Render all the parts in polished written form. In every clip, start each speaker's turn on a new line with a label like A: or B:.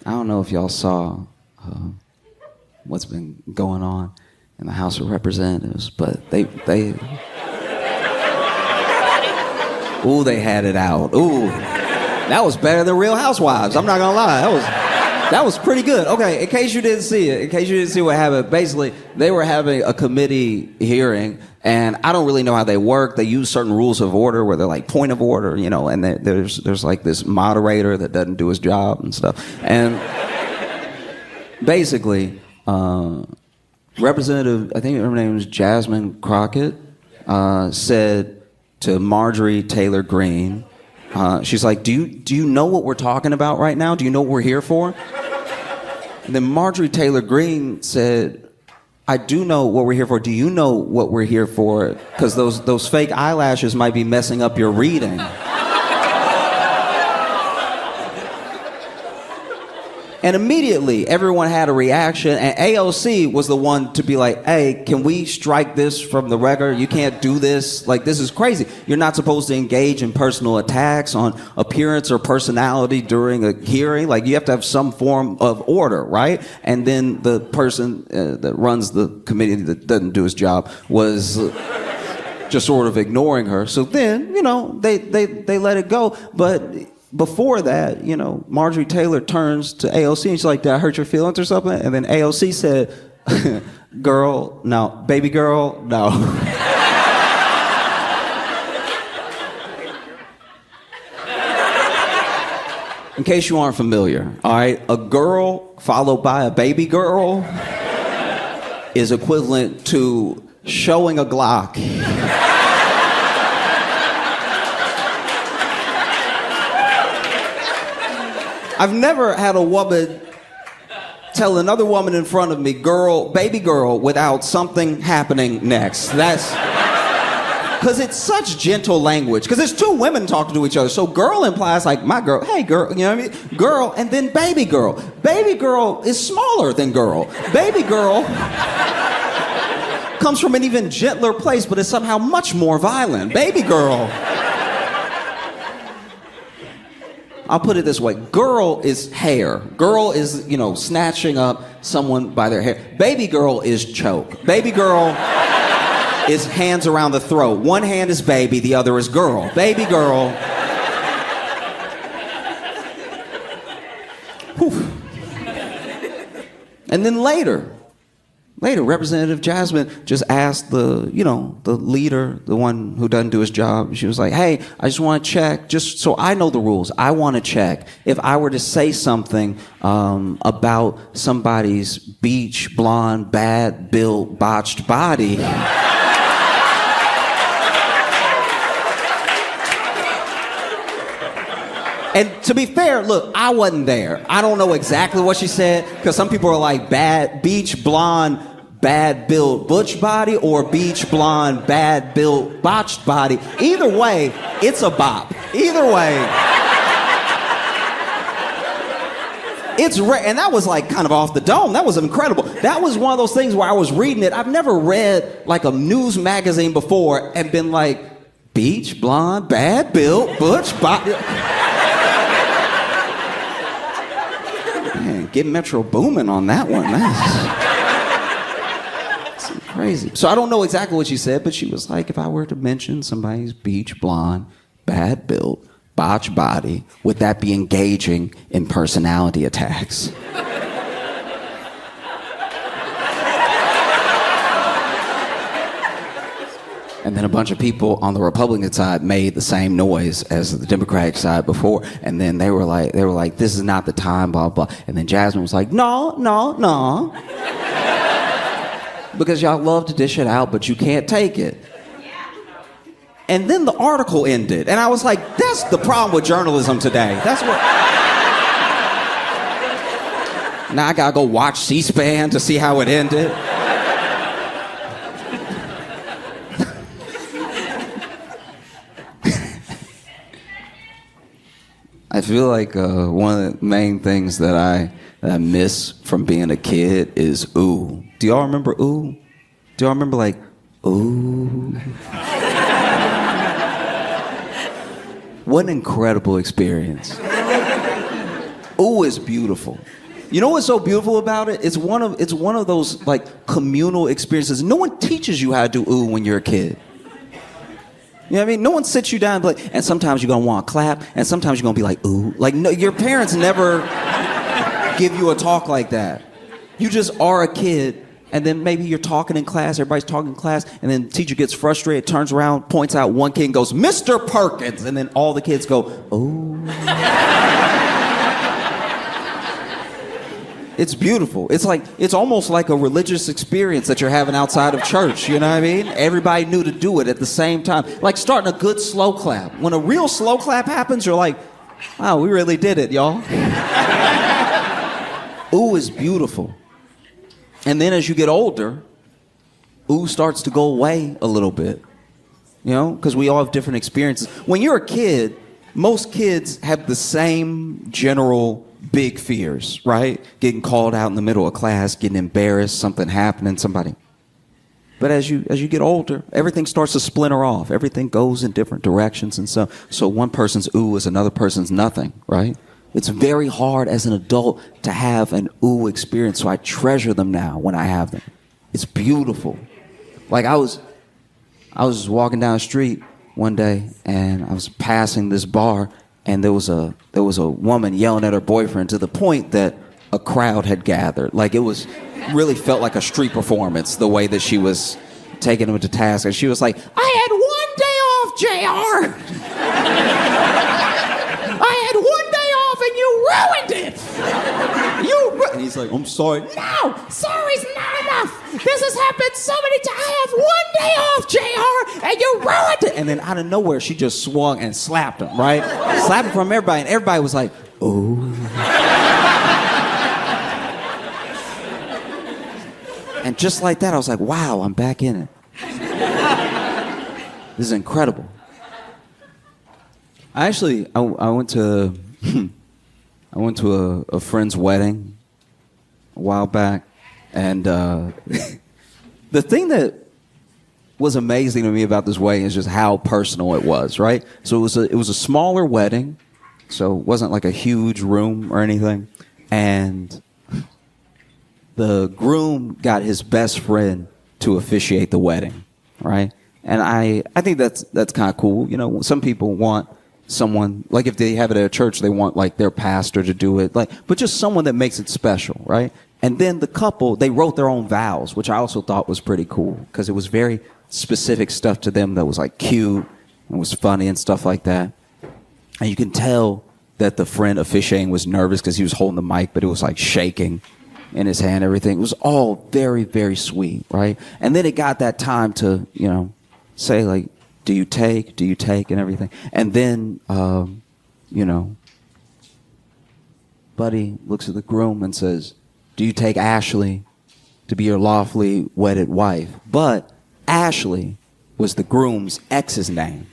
A: I don't know if y'all saw what's been going on in the House of Representatives, but they ooh, they had it out. Ooh, that was better than Real Housewives. I'm not gonna lie, that was pretty good. Okay, in case you didn't see what happened, basically they were having a committee hearing, and I don't really know how they work. They use certain rules of order where they're like point of order, you know, and there's like this moderator that doesn't do his job and stuff. And basically, Representative, I think her name was Jasmine Crockett, said to Marjorie Taylor Greene, she's like, do you know what we're talking about right now? Do you know what we're here for? And then Marjorie Taylor Greene said, I do know what we're here for. Do you know what we're here for? Because those fake eyelashes might be messing up your reading. And immediately, everyone had a reaction, and AOC was the one to be like, hey, can we strike this from the record? You can't do this. Like, this is crazy. You're not supposed to engage in personal attacks on appearance or personality during a hearing. Like, you have to have some form of order, right? And then the person that runs the committee that doesn't do his job was just sort of ignoring her. So then, you know, they let it go. But before that, you know, Marjorie Taylor turns to AOC and she's like, did I hurt your feelings or something? And then AOC said, girl, no. Baby girl, no. In case you aren't familiar, all right, a girl followed by a baby girl is equivalent to showing a Glock. I've never had a woman tell another woman in front of me, girl, baby girl, without something happening next. That's because it's such gentle language. Because there's two women talking to each other. So girl implies like my girl, hey girl, you know what I mean? Girl, and then baby girl. Baby girl is smaller than girl. Baby girl comes from an even gentler place, but is somehow much more violent. Baby girl. I'll put it this way. Girl is hair. Girl is, you know, snatching up someone by their hair. Baby girl is choke. Baby girl is hands around the throat. One hand is baby, the other is girl. Baby girl. Whew. And then later, Representative Jasmine just asked the leader, the one who doesn't do his job. She was like, hey, I just want to check, just so I know the rules. I want to check if I were to say something about somebody's beach, blonde, bad built, botched body. And to be fair, look, I wasn't there. I don't know exactly what she said, because some people are like, bad beach blonde, bad built butch body, or beach blonde, bad built botched body. Either way, it's a bop. Either way. It's rare. And that was like kind of off the dome. That was incredible. That was one of those things where I was reading it. I've never read like a news magazine before and been like, beach blonde, bad built, butch body. Man, get Metro Boomin on that one. That's crazy. So I don't know exactly what she said, but she was like, if I were to mention somebody's beach blonde, bad built, botched body, would that be engaging in personality attacks? And then a bunch of people on the Republican side made the same noise as the Democratic side before. And then they were like, this is not the time, blah, blah. And then Jasmine was like, no. Because y'all love to dish it out, but you can't take it. And then the article ended. And I was like, that's the problem with journalism today. That's what... Now I gotta go watch C-SPAN to see how it ended. I feel like one of the main things that I miss from being a kid is ooh. Do y'all remember ooh? Do y'all remember like ooh? What an incredible experience. Ooh is beautiful. You know what's so beautiful about it? It's one of those like communal experiences. No one teaches you how to do ooh when you're a kid. You know what I mean? No one sits you down and be like, and sometimes you're gonna want to clap, and sometimes you're gonna be like ooh. Like no, your parents never give you a talk like that. You just are a kid, and then maybe you're talking in class, everybody's talking in class, and then the teacher gets frustrated, turns around, points out one kid and goes, Mr. Perkins, and then all the kids go, ooh. It's beautiful. It's almost like a religious experience that you're having outside of church, you know what I mean? Everybody knew to do it at the same time. Like starting a good slow clap. When a real slow clap happens, you're like, wow, we really did it, y'all. Ooh is beautiful. And then as you get older, ooh starts to go away a little bit. You know, because we all have different experiences. When you're a kid, most kids have the same general big fears, right? Getting called out in the middle of class, getting embarrassed, something happening, somebody. But as you get older, everything starts to splinter off. Everything goes in different directions. And so one person's ooh is another person's nothing, right? It's very hard as an adult to have an ooh experience. So I treasure them now when I have them. It's beautiful. Like I was walking down the street one day and I was passing this bar, and there was a woman yelling at her boyfriend to the point that a crowd had gathered. Like it really felt like a street performance, the way that she was taking him to task. And she was like, I had 1 day off, JR. I had 1 day off and you ruined it. And he's like, I'm sorry. No, sorry's not enough. This has happened so many times. I have 1 day off, JR, and you ruined it. And then out of nowhere, she just swung and slapped him, right? Slapped him from everybody, and everybody was like, ooh. And just like that, I was like, wow, I'm back in it. This is incredible. I went to a friend's wedding a while back, and the thing that was amazing to me about this wedding is just how personal it was, right? So it was a smaller wedding, so it wasn't like a huge room or anything, and the groom got his best friend to officiate the wedding, right? And I think that's kind of cool. You know, some people want someone, like if they have it at a church, they want like their pastor to do it, like, but just someone that makes it special, right? And then the couple, they wrote their own vows, which I also thought was pretty cool because it was very specific stuff to them that was like cute and was funny and stuff like that. And you can tell that the friend officiating was nervous because he was holding the mic, but it was like shaking in his hand, everything. It was all very, very sweet, right? And then it got that time to, you know, say like, do you take, and everything. And then, you know, Buddy looks at the groom and says, do you take Ashley to be your lawfully wedded wife? But Ashley was the groom's ex's name.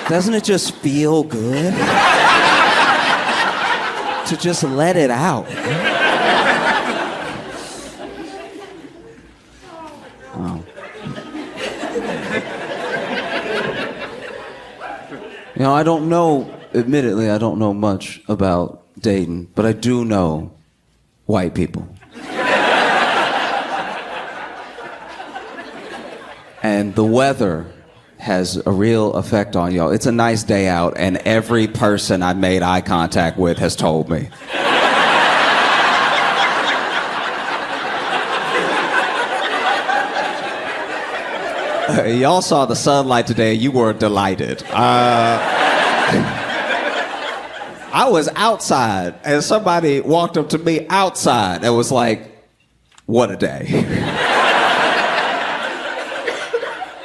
A: Doesn't it just feel good to just let it out? Oh. You know, admittedly, I don't know much about dating, but I do know white people. And the weather has a real effect on y'all. It's a nice day out, and every person I made eye contact with has told me. Y'all saw the sunlight today. You were delighted. I was outside, and somebody walked up to me outside and was like, what a day.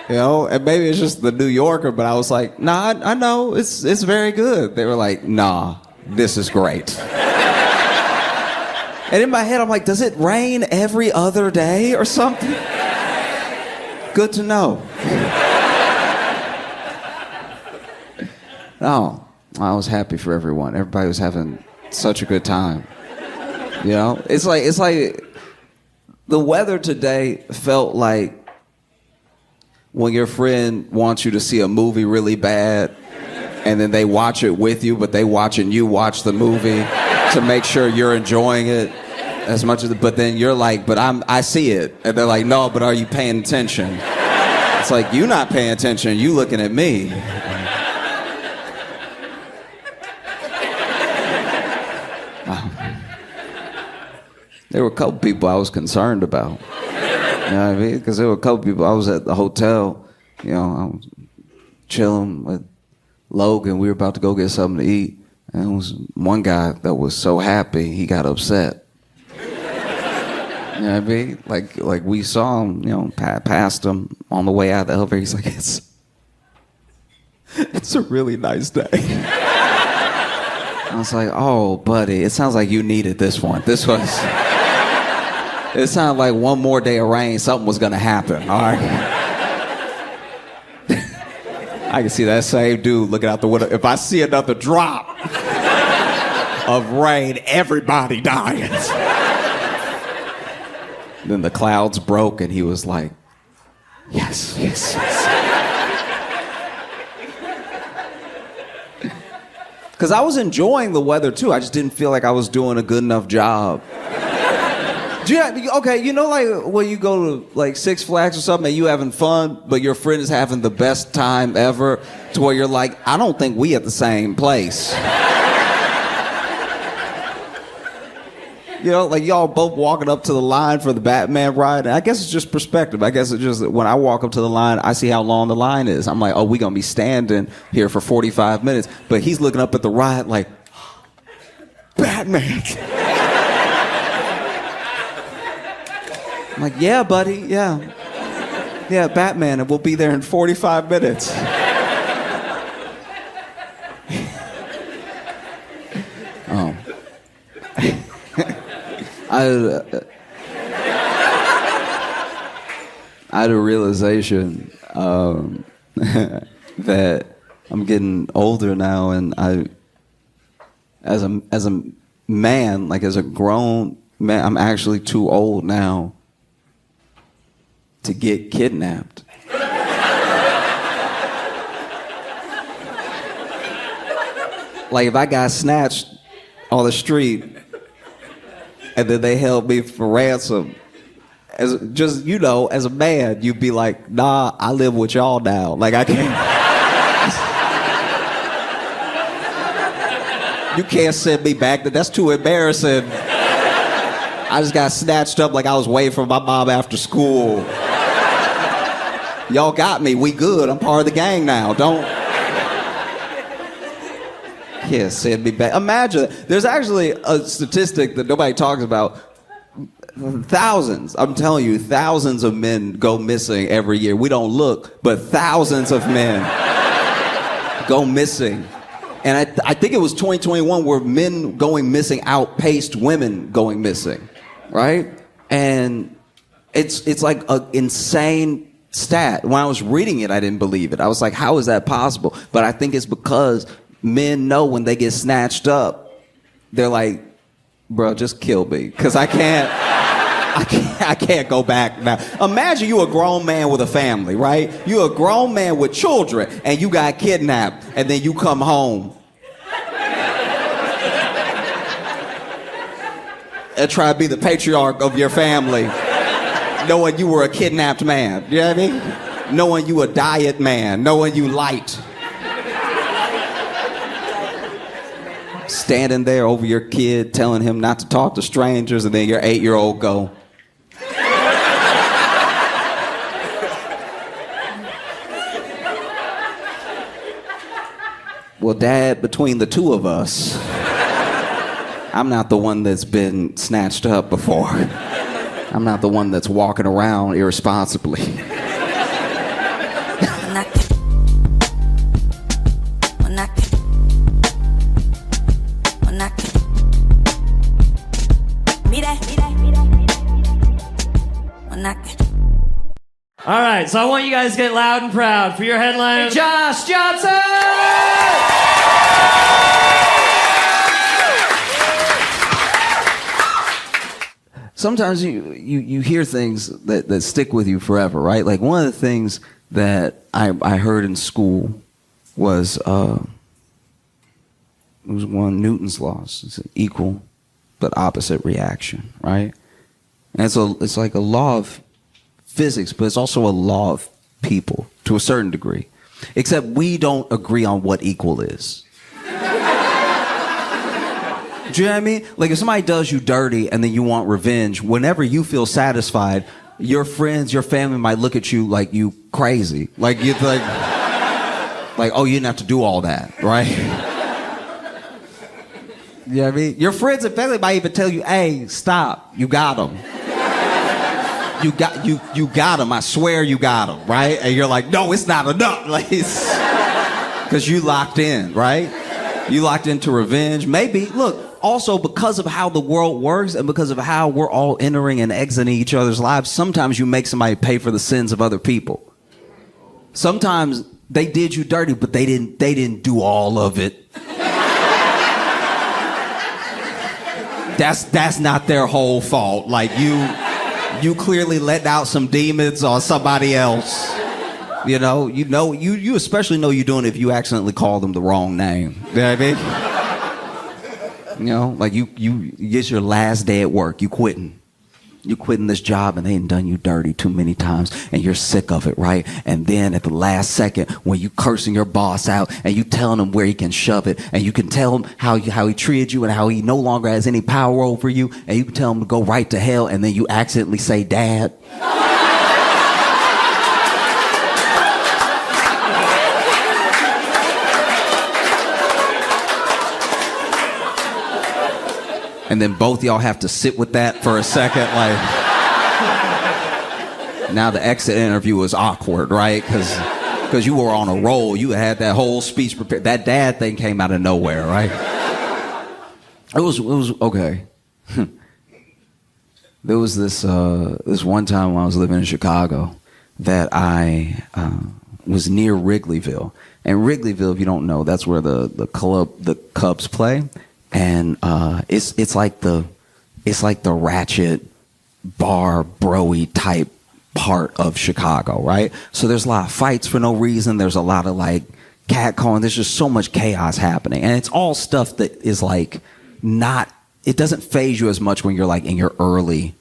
A: You know, and maybe it's just the New Yorker, but I was like, nah, I know, it's very good. They were like, nah, this is great. And in my head, I'm like, does it rain every other day or something? Good to know. No, I was happy for everyone. Everybody was having such a good time. You know, it's like the weather today felt like when your friend wants you to see a movie really bad, and then they watch it with you, but they watching you watch the movie to make sure you're enjoying it as much as. But then you're like, but I see it, and they're like, no, but are you paying attention? It's like, you not paying attention, you looking at me. There were a couple people I was concerned about. You know what I mean? Because there were a couple people. I was at the hotel, you know, I was chilling with Logan. We were about to go get something to eat. And there was one guy that was so happy, he got upset. You know what I mean? Like we saw him, you know, past him on the way out of the elevator. He's like, it's a really nice day. I was like, oh, buddy, it sounds like you needed this one. It sounded like one more day of rain, something was gonna happen, all right? I can see that same dude looking out the window. If I see another drop of rain, everybody dies. Then the clouds broke and he was like, yes, yes, yes. Because I was enjoying the weather too. I just didn't feel like I was doing a good enough job. Okay, you know, like when you go to like Six Flags or something and you having fun, but your friend is having the best time ever, to where you're like, I don't think we at the same place. You know, like y'all both walking up to the line for the Batman ride. And I guess it's just perspective. I guess it's just that when I walk up to the line, I see how long the line is. I'm like, oh, we gonna be standing here for 45 minutes. But he's looking up at the ride like, Batman. I'm like, yeah, buddy, yeah. Yeah, Batman, and we'll be there in 45 minutes. Oh. I had a realization that I'm getting older now, and as a man, like as a grown man, I'm actually too old now to get kidnapped. Like if I got snatched on the street and then they held me for ransom, as just, you know, as a man, you'd be like, nah, I live with y'all now. Like I can't. You can't send me back. That's too embarrassing. I just got snatched up like I was waiting for my mom after school. Y'all got me. We good. I'm part of the gang now. Don't. Yeah, send me back. Imagine. There's actually a statistic that nobody talks about. Thousands. I'm telling you, thousands of men go missing every year. We don't look, but thousands of men go missing. And I think it was 2021 where men going missing outpaced women going missing, right? And it's like an insane stat. When I was reading it, I didn't believe it. I was like, how is that possible? But I think it's because men know when they get snatched up, they're like, bro, just kill me, because I can't go back now. Imagine you a grown man with a family, right? You a grown man with children, and you got kidnapped, and then you come home and try to be the patriarch of your family, knowing you were a kidnapped man. You know what I mean? Knowing you a diet man, knowing you light. Standing there over your kid, telling him not to talk to strangers, and then your 8-year-old go, well, Dad, between the two of us, I'm not the one that's been snatched up before. I'm not the one that's walking around irresponsibly.
B: All right, so I want you guys to get loud and proud for your headliner, Josh Johnson!
A: sometimes you hear things that stick with you forever, right? Like one of the things that I heard in school was it was one Newton's laws. It's an equal but opposite reaction, right? And so it's like a law of physics, but it's also a law of people to a certain degree. Except we don't agree on what equal is. Do you know what I mean? Like if somebody does you dirty and then you want revenge, whenever you feel satisfied, your friends, your family might look at you like you crazy. Like you're like, oh, you didn't have to do all that, right? You know what I mean? Your friends and family might even tell you, hey, stop, you got him. You got him, I swear you got him, right? And you're like, no, it's not enough. Like, because you locked in, right? You locked into revenge. Maybe, look, also because of how the world works and because of how we're all entering and exiting each other's lives, sometimes you make somebody pay for the sins of other people. Sometimes they did you dirty, but they didn't do all of it. That's not their whole fault. Like you clearly let out some demons on somebody else. You especially know you're doing it if you accidentally call them the wrong name. You know what I mean? Like you it's your last day at work, you quitting. You quitting this job and they ain't done you dirty too many times and you're sick of it, right? And then at the last second when you cursing your boss out and you telling him where he can shove it and you can tell him how he treated you and how he no longer has any power over you and you can tell him to go right to hell and then you accidentally say dad. And then both y'all have to sit with that for a second, like. Now the exit interview was awkward, right? Because you were on a roll. You had that whole speech prepared. That dad thing came out of nowhere, right? It was okay. There was this one time when I was living in Chicago that I was near Wrigleyville. And Wrigleyville, if you don't know, that's where the Cubs play. And it's like the ratchet bar broy type part of Chicago, right? So there's a lot of fights for no reason. There's a lot of like catcalling. There's just so much chaos happening, and it's all stuff that is like not. It doesn't faze you as much when you're like in your early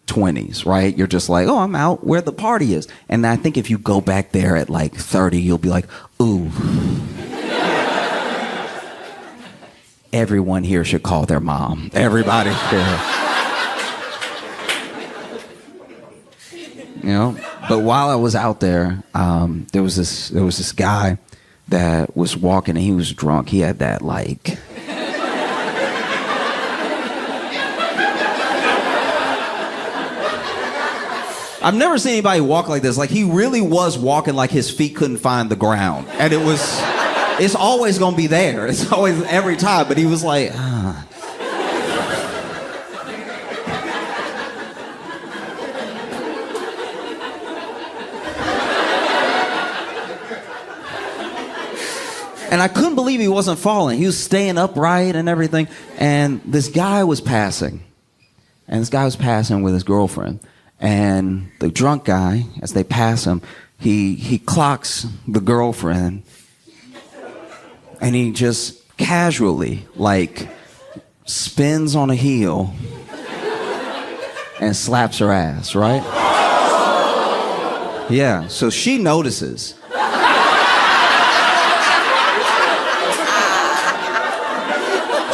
A: 20s, right? You're just like, oh, I'm out where the party is. And I think if you go back there at like 30, you'll be like, ooh. Everyone here should call their mom. Everybody should. But while I was out there, there was this guy that was walking and he was drunk. He had that like. I've never seen anybody walk like this. Like he really was walking like his feet couldn't find the ground, and it was. It's always going to be there. It's always every time. But he was like, And I couldn't believe he wasn't falling. He was staying upright and everything. And this guy was passing. And this guy was passing with his girlfriend. And the drunk guy, as they pass him, he clocks the girlfriend. And he just casually, like, spins on a heel and slaps her ass, right? Yeah, so she notices.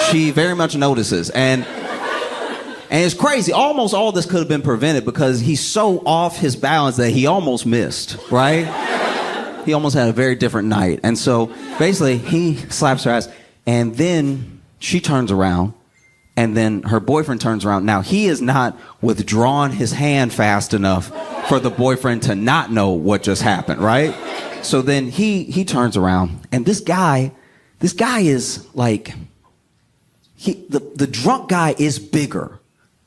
A: She very much notices. And it's crazy. Almost all this could have been prevented because he's so off his balance that he almost missed, right? He almost had a very different night. And so basically he slaps her ass and then she turns around and then her boyfriend turns around. Now he has not withdrawn his hand fast enough for the boyfriend to not know what just happened, right? So then he turns around and this guy is like, the drunk guy is bigger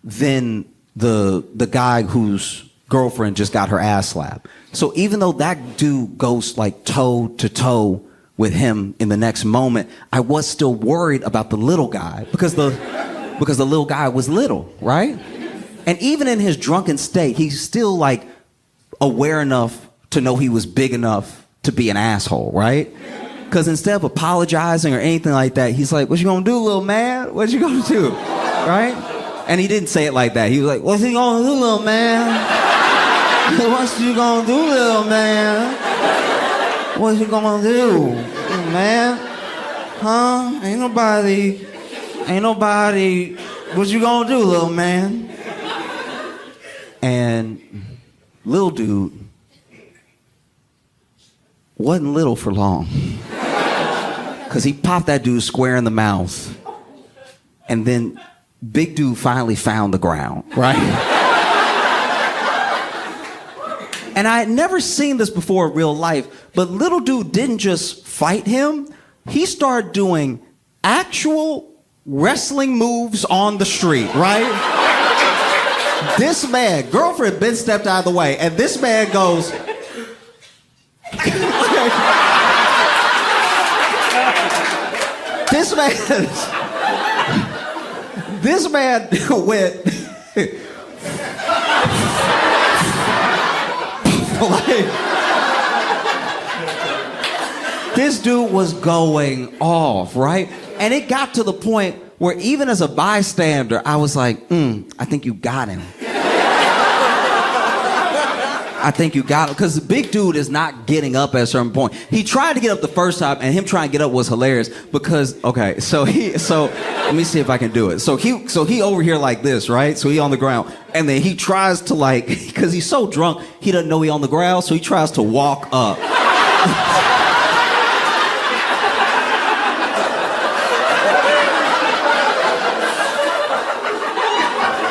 A: than the guy whose girlfriend just got her ass slapped. So even though that dude goes like toe to toe with him in the next moment, I was still worried about the little guy because the little guy was little, right? And even in his drunken state, he's still like aware enough to know he was big enough to be an asshole, right? Because instead of apologizing or anything like that, he's like, what you gonna do, little man? What you gonna do, right? And he didn't say it like that. He was like, what's he gonna do, little man? What you gonna do, little man? What you gonna do, little man? Huh? Ain't nobody, what you gonna do, little man? And little dude wasn't little for long. Because he popped that dude square in the mouth. And then big dude finally found the ground, right? And I had never seen this before in real life, but little dude didn't just fight him. He started doing actual wrestling moves on the street, right? This man, girlfriend Ben stepped out of the way, and this man goes... This man went like, this dude was going off, right? And it got to the point where even as a bystander, I was like, I think you got him. I think you got him. Because the big dude is not getting up at a certain point. He tried to get up the first time, and him trying to get up was hilarious because, okay, so let me see if I can do it. So he over here like this, right? So he on the ground. And then he tries to like, because he's so drunk, he doesn't know he on the ground, so he tries to walk up.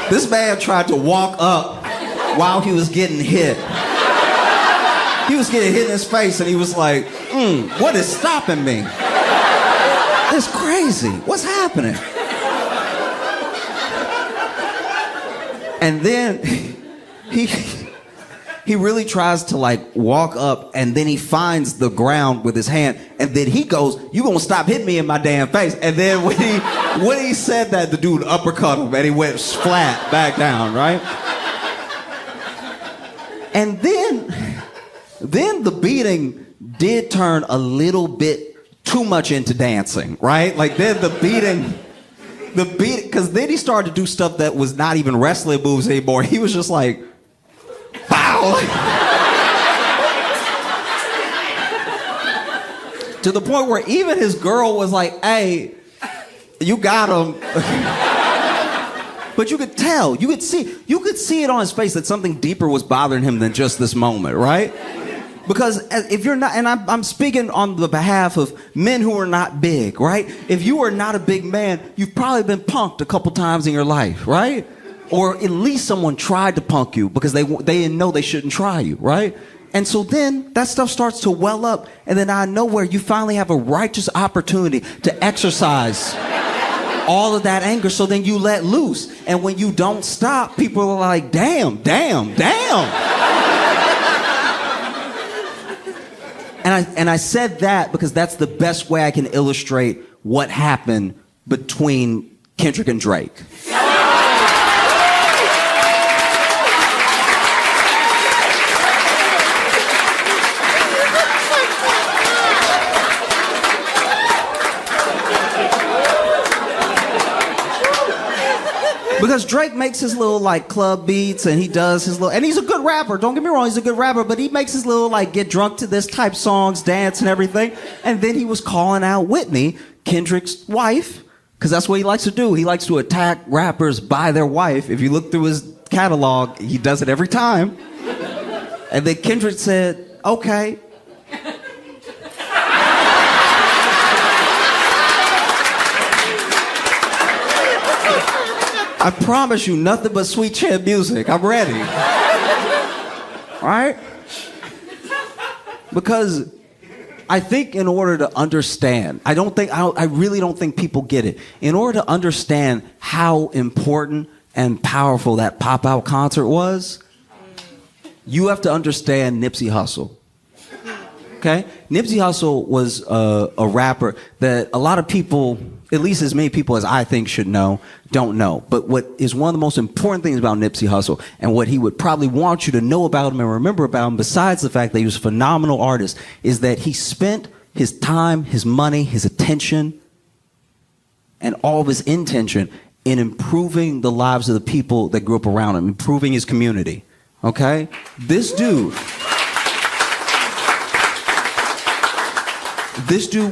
A: This man tried to walk up while he was getting hit. He was getting hit in his face, and he was like, what is stopping me? It's crazy. What's happening? And then he really tries to like walk up, and then he finds the ground with his hand, and then he goes, you gonna stop hitting me in my damn face. And then when he said that, the dude uppercut him, and he went flat back down, right? And then the beating did turn a little bit too much into dancing, right? Like then the beating, because then he started to do stuff that was not even wrestling moves anymore. He was just like, pow! To the point where even his girl was like, hey, you got him. But you could tell, you could see it on his face that something deeper was bothering him than just this moment, right? Because if you're not, and I'm speaking on the behalf of men who are not big, right? If you are not a big man, you've probably been punked a couple times in your life, right? Or at least someone tried to punk you because they didn't know they shouldn't try you, right? And so then that stuff starts to well up, and then out of nowhere, you finally have a righteous opportunity to exercise all of that anger, so then you let loose. And when you don't stop, people are like, damn. And I said that because that's the best way I can illustrate what happened between Kendrick and Drake. Because Drake makes his little like club beats, and he does his little, and he's a good rapper, don't get me wrong, he's a good rapper, but he makes his little like get drunk to this type songs, dance and everything. And then he was calling out Whitney, Kendrick's wife, because that's what he likes to do. He likes to attack rappers by their wife. If you look through his catalog, he does it every time. And then Kendrick said, okay. I promise you, nothing but sweet chin music. I'm ready. All right? Because I think in order to understand, I really don't think people get it. In order to understand how important and powerful that pop-out concert was, you have to understand Nipsey Hussle. Okay? Nipsey Hussle was a rapper that a lot of people at least as many people as I think should know, don't know. But what is one of the most important things about Nipsey Hussle, and what he would probably want you to know about him and remember about him, besides the fact that he was a phenomenal artist, is that he spent his time, his money, his attention, and all of his intention in improving the lives of the people that grew up around him, improving his community. Okay? This dude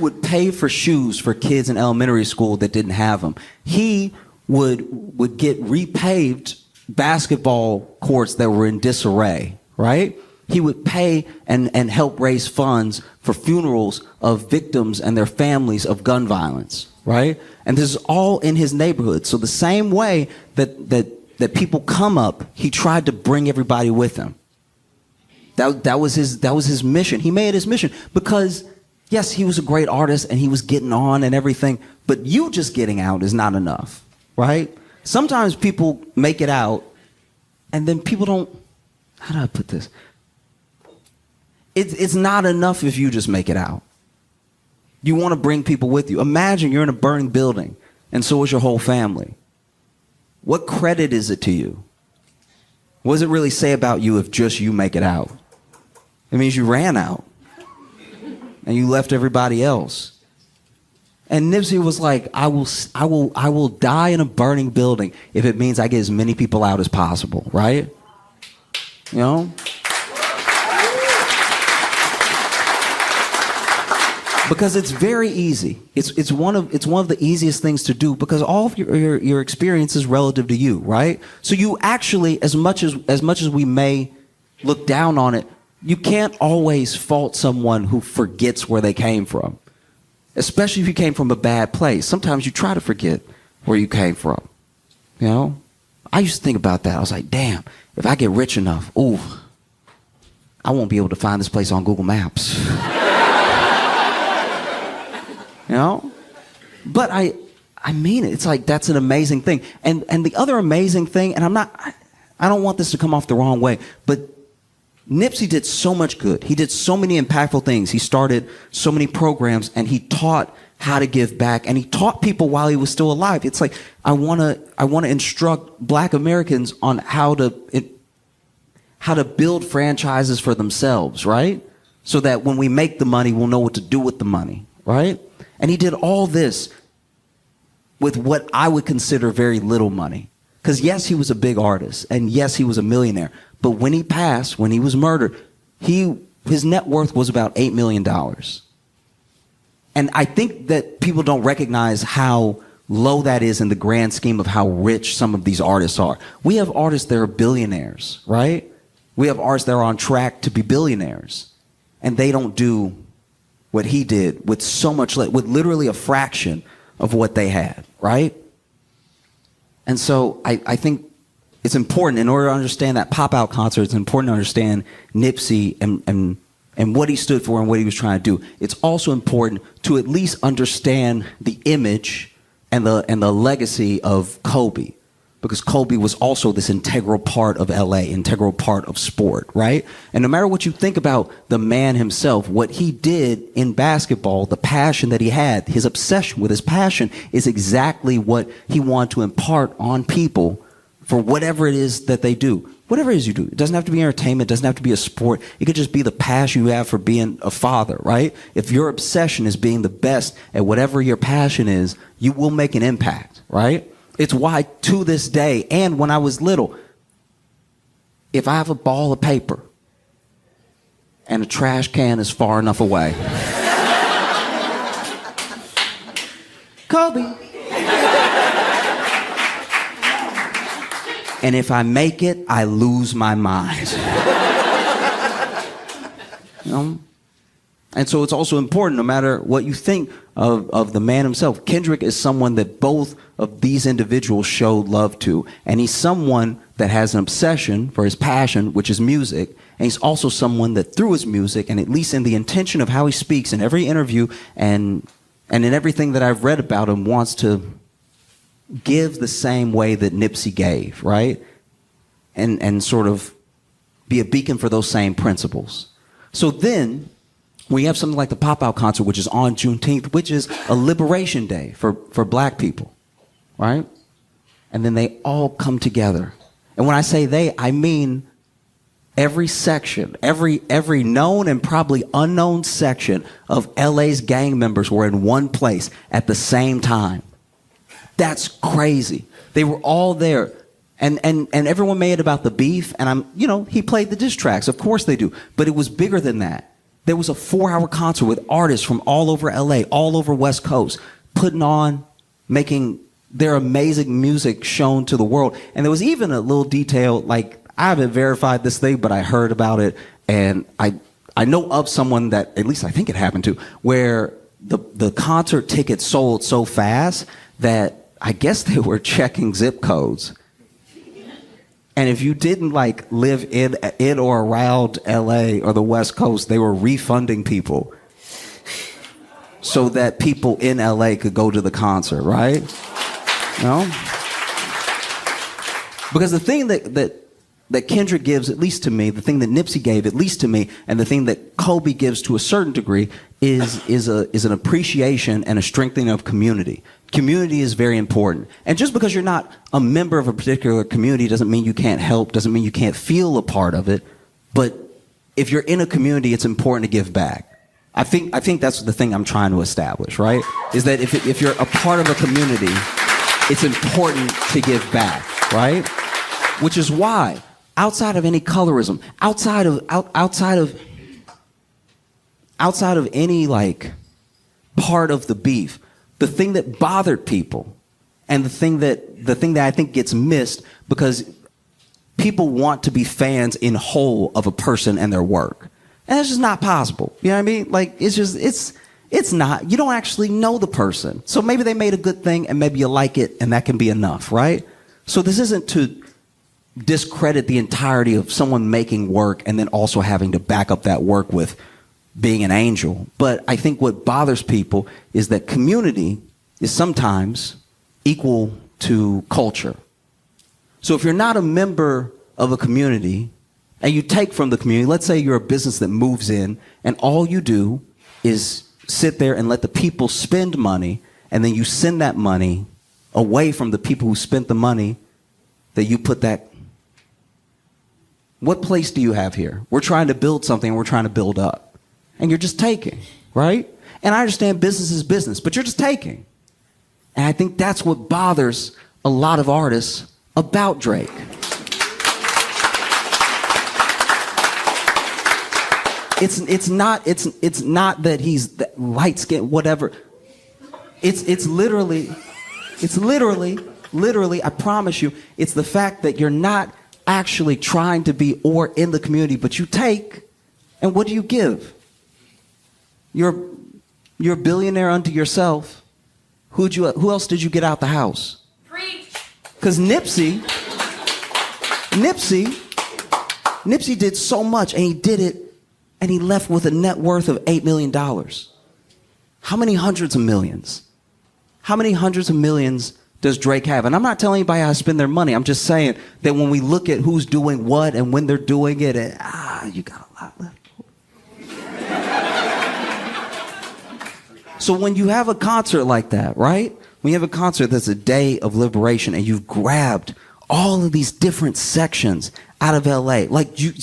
A: would pay for shoes for kids in elementary school that didn't have them. He would get repaved basketball courts that were in disarray, right? He would pay and help raise funds for funerals of victims and their families of gun violence, right? And this is all in his neighborhood. So the same way that people come up, he tried to bring everybody with him. That was his mission. He made it his mission because, yes, he was a great artist and he was getting on and everything, but you just getting out is not enough, right? Sometimes people make it out and then people don't, how do I put this? It's not enough if you just make it out. You want to bring people with you. Imagine you're in a burning building and so is your whole family. What credit is it to you? What does it really say about you if just you make it out? It means you ran out and you left everybody else. And Nipsey was like, I will die in a burning building if it means I get as many people out as possible, right? You know? Because it's very easy. It's one of the easiest things to do because all of your experience is relative to you, right? So you actually, as much as we may look down on it, you can't always fault someone who forgets where they came from. Especially if you came from a bad place. Sometimes you try to forget where you came from. You know? I used to think about that. I was like, damn, if I get rich enough, I won't be able to find this place on Google Maps. You know? But I mean it. It's like that's an amazing thing. And the other amazing thing, and I don't want this to come off the wrong way, but Nipsey did so much good. He did so many impactful things. He started so many programs and he taught how to give back and he taught people while he was still alive. It's like I want to instruct Black Americans on how to build franchises for themselves, right? So that when we make the money, we'll know what to do with the money, right? And he did all this with what I would consider very little money. Because yes, he was a big artist, and yes, he was a millionaire. But when he passed, when he was murdered, his net worth was about $8 million. And I think that people don't recognize how low that is in the grand scheme of how rich some of these artists are. We have artists that are billionaires, right? We have artists that are on track to be billionaires. And they don't do what he did with so much, with literally a fraction of what they had, right? And so I think it's important, in order to understand that pop-out concert, it's important to understand Nipsey and what he stood for and what he was trying to do. It's also important to at least understand the image and the legacy of Kobe. Because Kobe was also this integral part of LA, integral part of sport, right? And no matter what you think about the man himself, what he did in basketball, the passion that he had, his obsession with his passion is exactly what he wanted to impart on people for whatever it is that they do. Whatever it is you do. It doesn't have to be entertainment, it doesn't have to be a sport. It could just be the passion you have for being a father, right? If your obsession is being the best at whatever your passion is, you will make an impact, right? It's why to this day, and when I was little, if I have a ball of paper and a trash can is far enough away, Kobe. And if I make it, I lose my mind. You know? And so it's also important, no matter what you think of the man himself. Kendrick is someone that both of these individuals showed love to. And he's someone that has an obsession for his passion, which is music. And he's also someone that through his music, and at least in the intention of how he speaks in every interview and in everything that I've read about him, wants to give the same way that Nipsey gave, right? And sort of be a beacon for those same principles. So then, when you have something like the Pop-Out concert, which is on Juneteenth, which is a liberation day for black people, right? And then they all come together. And when I say they, I mean every section, every known and probably unknown section of LA's gang members were in one place at the same time. That's crazy. They were all there. And everyone made it about the beef, and he played the diss tracks. Of course they do. But it was bigger than that. There was a 4-hour concert with artists from all over LA, all over West Coast, putting on, making their amazing music shown to the world. And there was even a little detail, like, I haven't verified this thing, but I heard about it, and I know of someone that, at least I think it happened to, where the concert tickets sold so fast that I guess they were checking zip codes. And if you didn't live in or around LA or the West Coast, they were refunding people so that people in LA could go to the concert, right? Because the thing that Kendrick gives, at least to me, the thing that Nipsey gave, at least to me, and the thing that Kobe gives to a certain degree is an appreciation and a strengthening of community. Community is very important. And just because you're not a member of a particular community doesn't mean you can't help, doesn't mean you can't feel a part of it. But if you're in a community, it's important to give back. I think that's the thing I'm trying to establish, right? Is that if you're a part of a community, it's important to give back, right? Which is why, outside of any colorism, outside of any part of the beef, the thing that bothered people, and the thing that I think gets missed because people want to be fans in whole of a person and their work, and that's just not possible. You know what I mean? It's not. You don't actually know the person, so maybe they made a good thing, and maybe you like it, and that can be enough, right? So this isn't to discredit the entirety of someone making work and then also having to back up that work with being an angel. But I think what bothers people is that community is sometimes equal to culture. So if you're not a member of a community and you take from the community, let's say you're a business that moves in and all you do is sit there and let the people spend money, and then you send that money away from the people who spent the money, that you put that. What place do you have here? We're trying to build something, and we're trying to build up. And you're just taking, right? And I understand business is business, but you're just taking. And I think that's what bothers a lot of artists about Drake. It's not that he's light skinned, whatever. It's literally, I promise you, it's the fact that you're not actually trying to be or in the community, but you take, and what do you give? You're a billionaire unto yourself. Who else did you get out the house?
C: Preach.
A: Because Nipsey did so much, and he did it, and he left with a net worth of $8 million. How many hundreds of millions? How many hundreds of millions does Drake have? And I'm not telling anybody how to spend their money. I'm just saying that when we look at who's doing what and when they're doing it, you got a lot left. So when you have a concert like that, right? When you have a concert that's a day of liberation and you've grabbed all of these different sections out of LA, you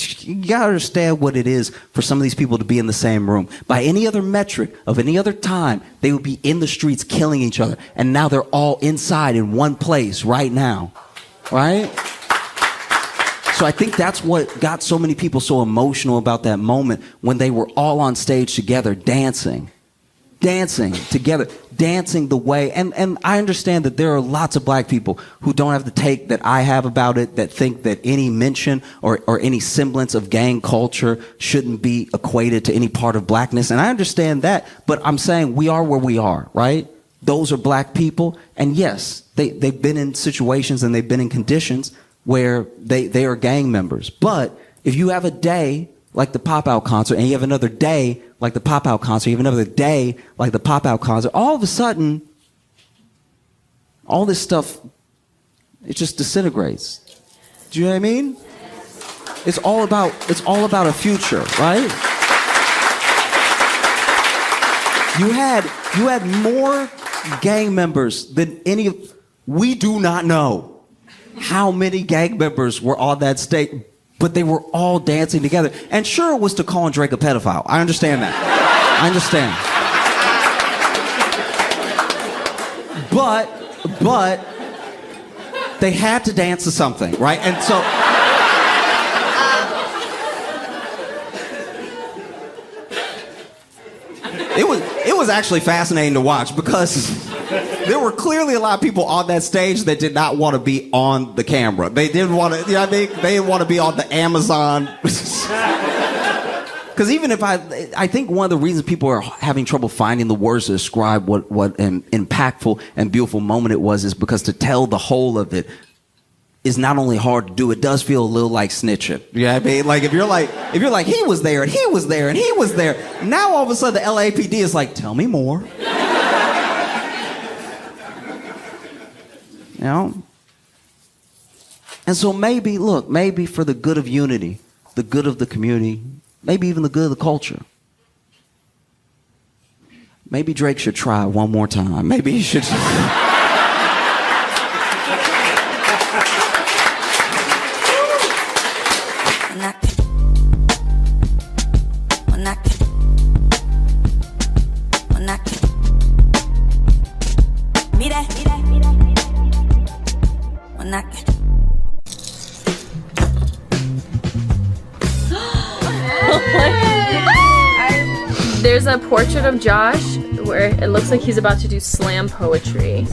A: gotta understand what it is for some of these people to be in the same room. By any other metric of any other time, they would be in the streets killing each other. And now they're all inside in one place right now, right? So I think that's what got so many people so emotional about that moment when they were all on stage together dancing together, dancing the way. And I understand that there are lots of black people who don't have the take that I have about it, that think that any mention or any semblance of gang culture shouldn't be equated to any part of blackness. And I understand that, but I'm saying we are where we are, right? Those are black people. And yes, they've been in situations and they've been in conditions where they are gang members. But if you have a day like the Pop-Out concert, and you have another day like the Pop-Out concert, you have another day like the Pop-Out concert, all of a sudden, all this stuff, it just disintegrates. Do you know what I mean? It's all about a future, right? You had more gang members than any of... We do not know how many gang members were on that stage, but they were all dancing together. And sure, it was to call Drake a pedophile. I understand that. I understand. But they had to dance to something, right? And so... It was actually fascinating to watch because there were clearly a lot of people on that stage that did not want to be on the camera. They didn't want to, you know what I mean? They didn't want to be on the Amazon. Because even if I think one of the reasons people are having trouble finding the words to describe what an impactful and beautiful moment it was is because to tell the whole of it is not only hard to do, it does feel a little like snitching. You know what I mean? Like if you're like, he was there and he was there and he was there, now all of a sudden the LAPD is like, tell me more. You know? And so maybe for the good of unity, the good of the community, maybe even the good of the culture, maybe Drake should try one more time. Maybe he should...
C: There's a portrait of Josh where it looks like he's about to do slam poetry.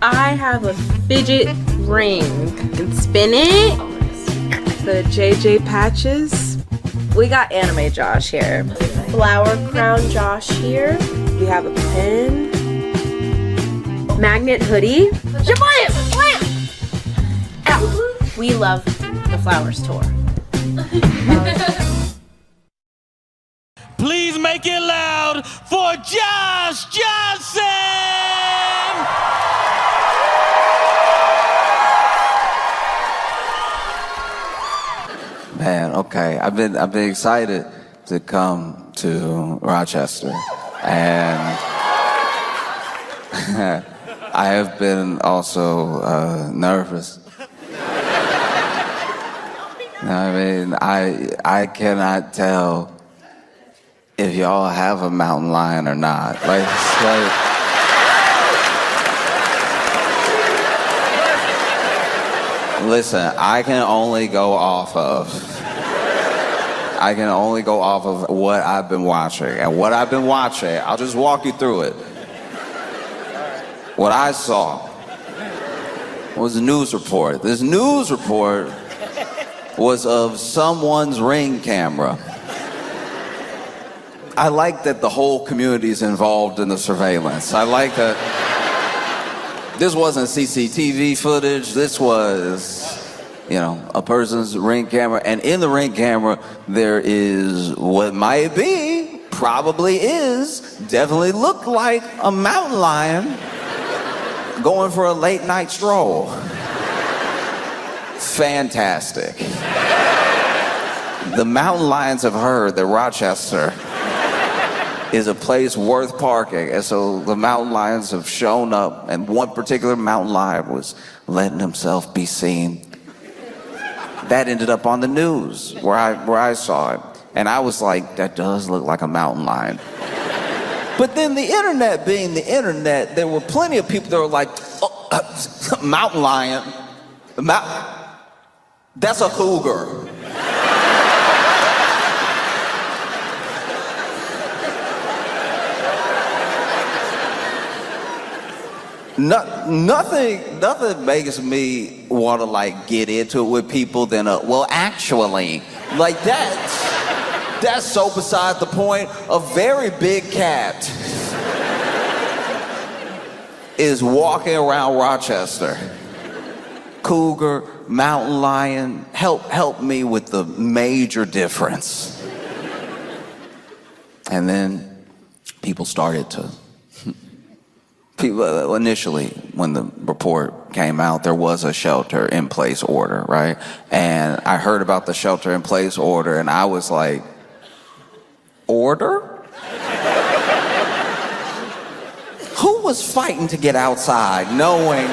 D: I have a fidget ring. And spin it. The JJ patches. We got anime Josh here. Flower crown Josh here. We have a pen.
C: Magnet hoodie.
D: We love the Flowers tour.
E: Please make it loud for Josh Johnson!
F: Man, okay. I've been excited to come to Rochester, and I have been also nervous. I mean, I cannot tell if y'all have a mountain lion or not. Listen, I can only go off of what I've been watching. And what I've been watching, I'll just walk you through it. What I saw was a news report. This news report was of someone's Ring camera. I like that the whole community is involved in the surveillance. I like that this wasn't CCTV footage. This was, a person's Ring camera. And in the Ring camera, there is what might be, probably is, definitely looked like a mountain lion going for a late night stroll. Fantastic. The mountain lions have heard that Rochester is a place worth parking, and so the mountain lions have shown up, and one particular mountain lion was letting himself be seen. That ended up on the news where I saw it, and I was like, that does look like a mountain lion. But then the internet being the internet, there were plenty of people that were like, mountain lion, that's a cougar. Nothing makes me want to get into it with people than well, actually, that's so beside the point. A very big cat is walking around Rochester. Cougar, mountain lion, help me with the major difference. And then people initially, when the report came out, there was a shelter-in-place order, right? And I heard about the shelter-in-place order, and I was like, order? was fighting to get outside knowing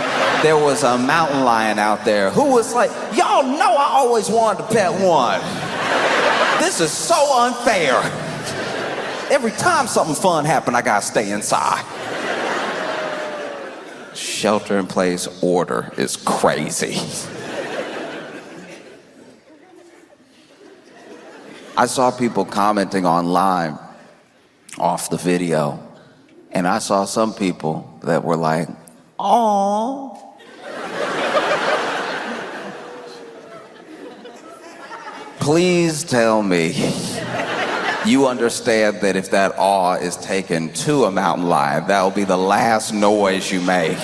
F: there was a mountain lion out there? Who was like, y'all know I always wanted to pet one. This is so unfair. Every time something fun happened, I gotta stay inside. Shelter-in-place order is crazy. I saw people commenting online off the video, and I saw some people that were like, "Aww." Please tell me you understand that if that awe is taken to a mountain lion, that will be the last noise you make.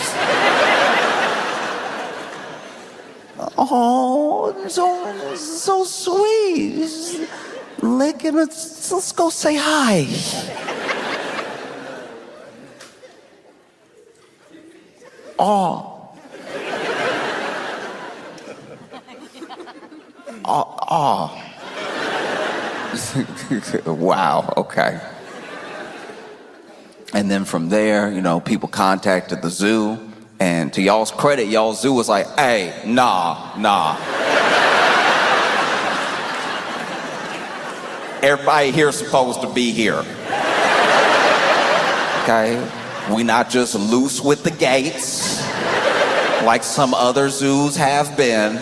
F: Oh, so sweet. Just licking it. Let's go say hi. Oh. Oh. Wow, okay. And then from there, you know, people contacted the zoo, and to y'all's credit, y'all's zoo was like, hey, nah. Everybody here's supposed to be here. Okay? We not just loose with the gates like some other zoos have been.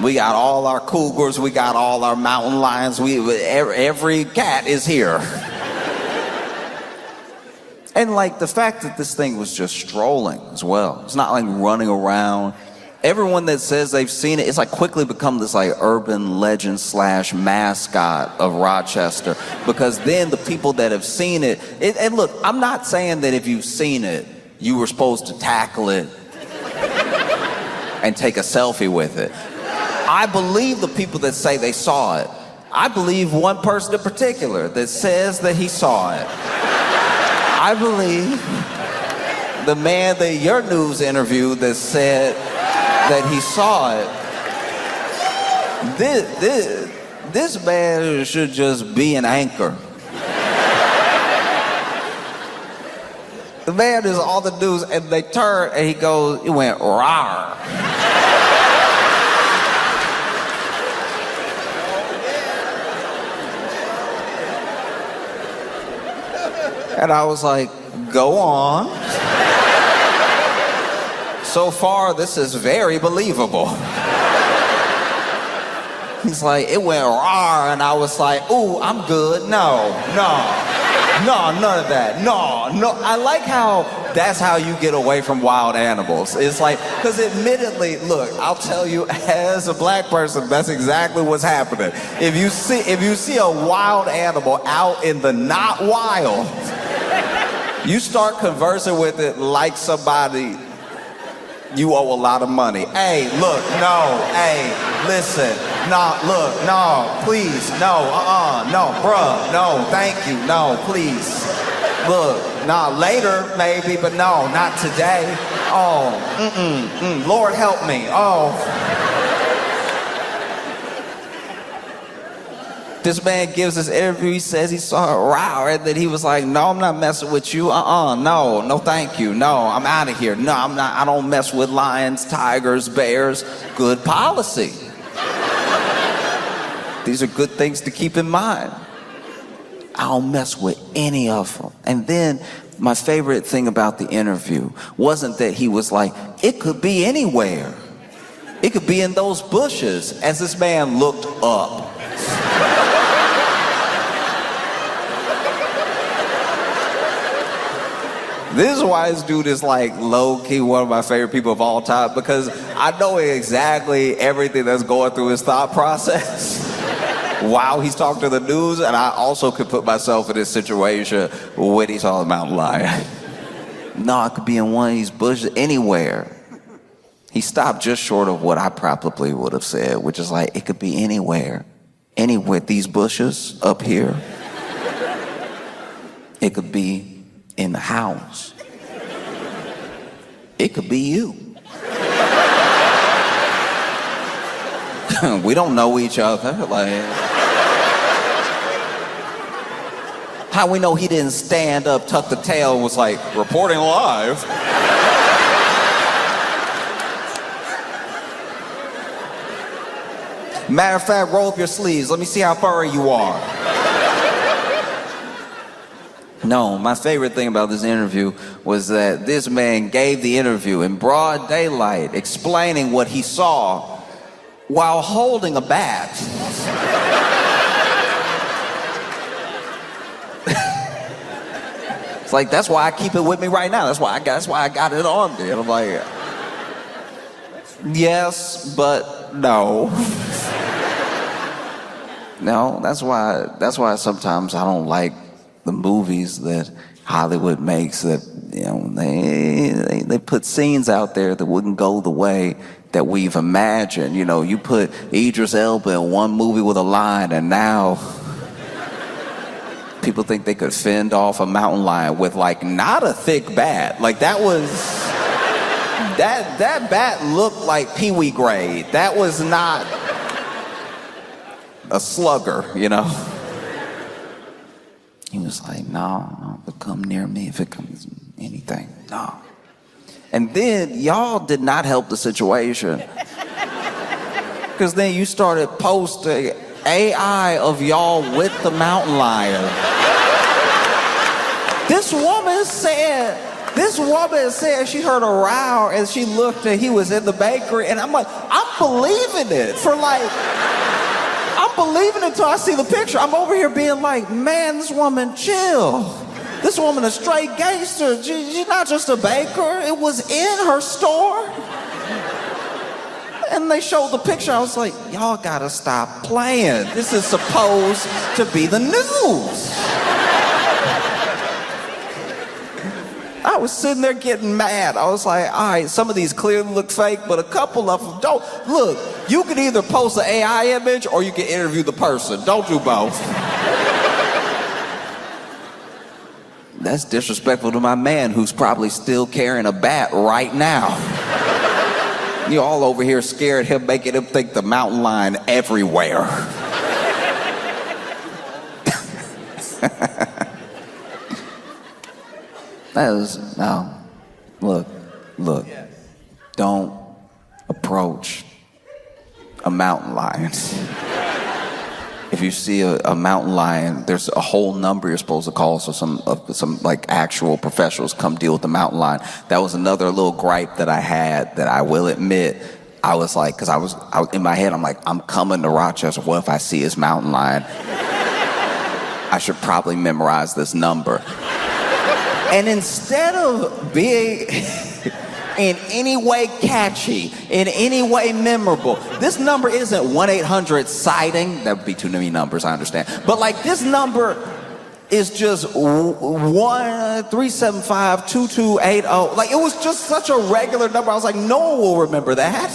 F: We got all our cougars, we got all our mountain lions, every cat is here. And like the fact that this thing was just strolling as well. It's not like running around. Everyone that says they've seen it, it's like quickly become this like urban legend / mascot of Rochester. Because then the people that have seen it, and look, I'm not saying that if you've seen it, you were supposed to tackle it and take a selfie with it. I believe the people that say they saw it. I believe one person in particular that says that he saw it. I believe the man that your news interviewed that said that he saw it. This man should just be an anchor. The man is all the news, and they turn and he goes, it went rawr. And I was like, go on. So far, this is very believable. He's like, it went rawr, and I was like, ooh, I'm good. No, none of that. No. I like how that's how you get away from wild animals. It's like, because admittedly, look, I'll tell you, as a black person, that's exactly what's happening. If you see a wild animal out in the not wild, you start conversing with it like somebody you owe a lot of money. Hey, look, no, hey, listen, no, look, no, please, no, no, bruh, no, thank you, no, please. Look, nah, later maybe, but no, not today. Oh, Lord help me, oh. This man gives this interview, he says he saw a row, and then he was like, no, I'm not messing with you, no, thank you, no, I'm out of here, no, I'm not, I don't mess with lions, tigers, bears, good policy. These are good things to keep in mind. I don't mess with any of them. And then my favorite thing about the interview wasn't that he was like, it could be anywhere. It could be in those bushes, as this man looked up. This is why this dude is like low-key one of my favorite people of all time, because I know exactly everything that's going through his thought process while he's talking to the news, and I also could put myself in this situation when he saw the mountain lion. No, I could be in one of these bushes, anywhere. He stopped just short of what I probably would have said, which is like, it could be anywhere. Anywhere, these bushes up here. It could be in the house. It could be you. We don't know each other. Like, How we know he didn't stand up, tuck the tail, and was like, reporting live? Matter of fact, roll up your sleeves. Let me see how furry you are. No, my favorite thing about this interview was that this man gave the interview in broad daylight, explaining what he saw while holding a bat. It's like, that's why I keep it with me right now. That's why I got it on me. And I'm like, yes, but no. No, that's why sometimes I don't like the movies that Hollywood makes, that, you know, they put scenes out there that wouldn't go the way that we've imagined. You know, you put Idris Elba in one movie with a line, and now people think they could fend off a mountain lion with, like, not a thick bat. Like, that bat looked like Pee-wee grade. That was not a slugger, you know? He was like, no, if it come near me, if it comes anything, no. And then y'all did not help the situation. Because then you started posting AI of y'all with the mountain lion. This woman said she heard a row and she looked and he was in the bakery, and I'm like, I'm believing it I'm believing it until I see the picture. I'm over here being like, man, this woman chill. This woman a straight gangster. She's not just a baker. It was in her store. And they showed the picture. I was like, y'all gotta stop playing. This is supposed to be the news. I was sitting there getting mad. I was like, all right, some of these clearly look fake, but a couple of them don't. Look, you can either post an AI image or you can interview the person. Don't do both. That's disrespectful to my man who's probably still carrying a bat right now. You all over here scared him, making him think the mountain lion everywhere. No, look, don't approach a mountain lion. If you see a mountain lion, there's a whole number you're supposed to call so some like actual professionals come deal with the mountain lion. That was another little gripe that I had that I will admit. I was like, because I was in my head, I'm like, I'm coming to Rochester. What if I see his mountain lion? I should probably memorize this number. And instead of being in any way catchy, in any way memorable, this number isn't 1-800-SIGHTING. That would be too many numbers, I understand. But like, this number is just 1-375-2280. Like, it was just such a regular number. I was like, no one will remember that.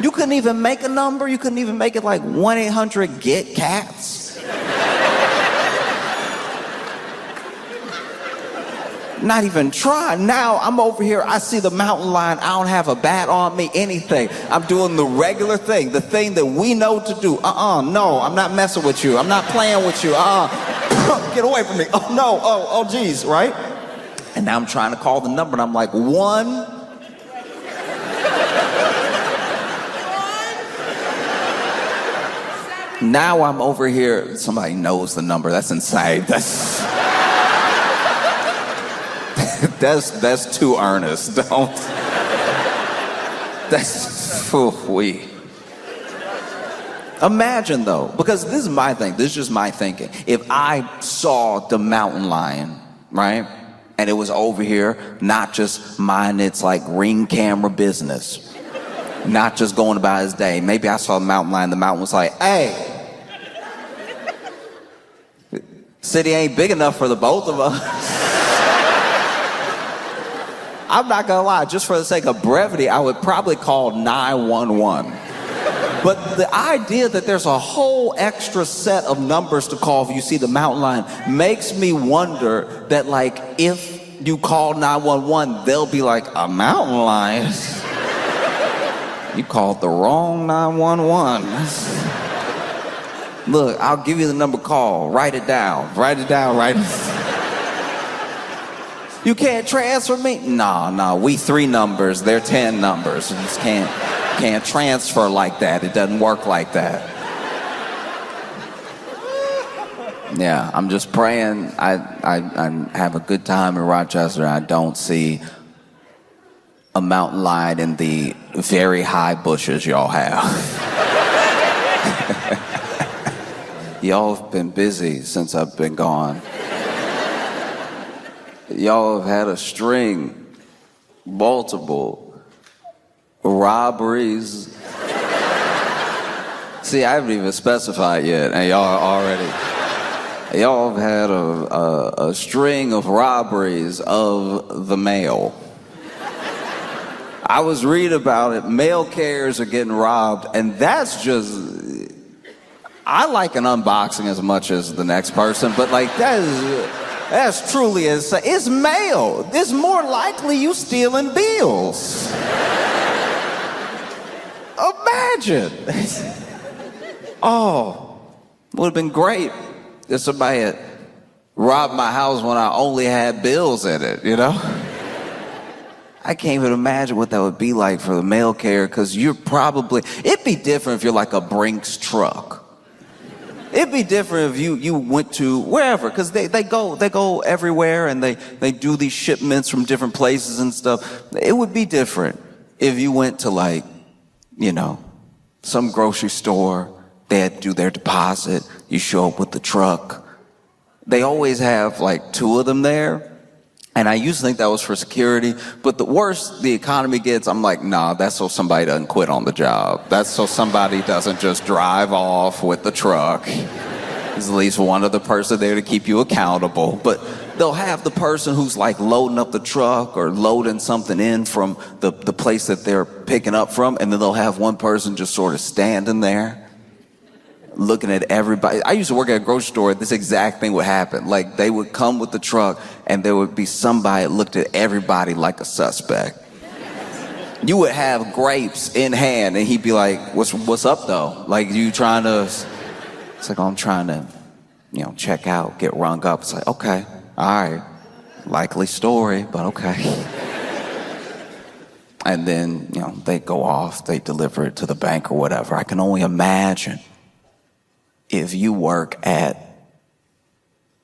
F: You couldn't even make a number. You couldn't even make it like 1-800-GET-CATS. Not even try. Now I'm over here, I see the mountain lion, I don't have a bat on me, anything. I'm doing the regular thing, the thing that we know to do. No, I'm not messing with you. I'm not playing with you. Get away from me. Oh no, oh geez, right? And now I'm trying to call the number and I'm like, 1. Now I'm over here, somebody knows the number. That's insane. That's too earnest. Don't. That's we. Imagine though, because this is my thing. This is just my thinking. If I saw the mountain lion, right, and it was over here, not just minding its like ring camera business, not just going about his day. Maybe I saw the mountain lion. The mountain was like, "Hey, city ain't big enough for the both of us." I'm not gonna lie, just for the sake of brevity, I would probably call 911. But the idea that there's a whole extra set of numbers to call if you see the mountain lion makes me wonder that, like, if you call 911, they'll be like, a mountain lion? You called the wrong 911. Look, I'll give you the number, call. Write it down. Write it down. You can't transfer me? No. We 3 numbers. They're 10 numbers. You just can't transfer like that. It doesn't work like that. Yeah, I'm just praying I have a good time in Rochester. I don't see a mountain lion in the very high bushes y'all have. Y'all have been busy since I've been gone. Y'all have had a string, multiple robberies. See, I haven't even specified yet, and y'all have had a string of robberies of the mail. I was reading about it. Mail carriers are getting robbed, and that's just... I like an unboxing as much as the next person, but like that's truly it's mail. It's more likely you stealing bills. Imagine. Oh, would have been great if somebody had robbed my house when I only had bills in it, you know? I can't even imagine what that would be like for the mail carrier, because it'd be different if you're like a Brinks truck. It'd be different if you went to wherever, because they go everywhere, and they do these shipments from different places and stuff. It would be different if you went to, like, you know, some grocery store. They had to do their deposit. You show up with the truck. They always have like 2 of them there. And I used to think that was for security, but the worse the economy gets, I'm like, nah, that's so somebody doesn't quit on the job. That's so somebody doesn't just drive off with the truck. There's at least one other person there to keep you accountable. But they'll have the person who's like loading up the truck or loading something in from the place that they're picking up from, and then they'll have one person just sort of standing there, looking at everybody. I used to work at a grocery store. This exact thing would happen. Like, they would come with the truck, and there would be somebody that looked at everybody like a suspect. You would have grapes in hand, and he'd be like, what's up, though? Like, you trying to... It's like, oh, I'm trying to, you know, check out, get rung up. It's like, okay, all right. Likely story, but okay. And then, you know, they go off, they deliver it to the bank or whatever. I can only imagine if you work at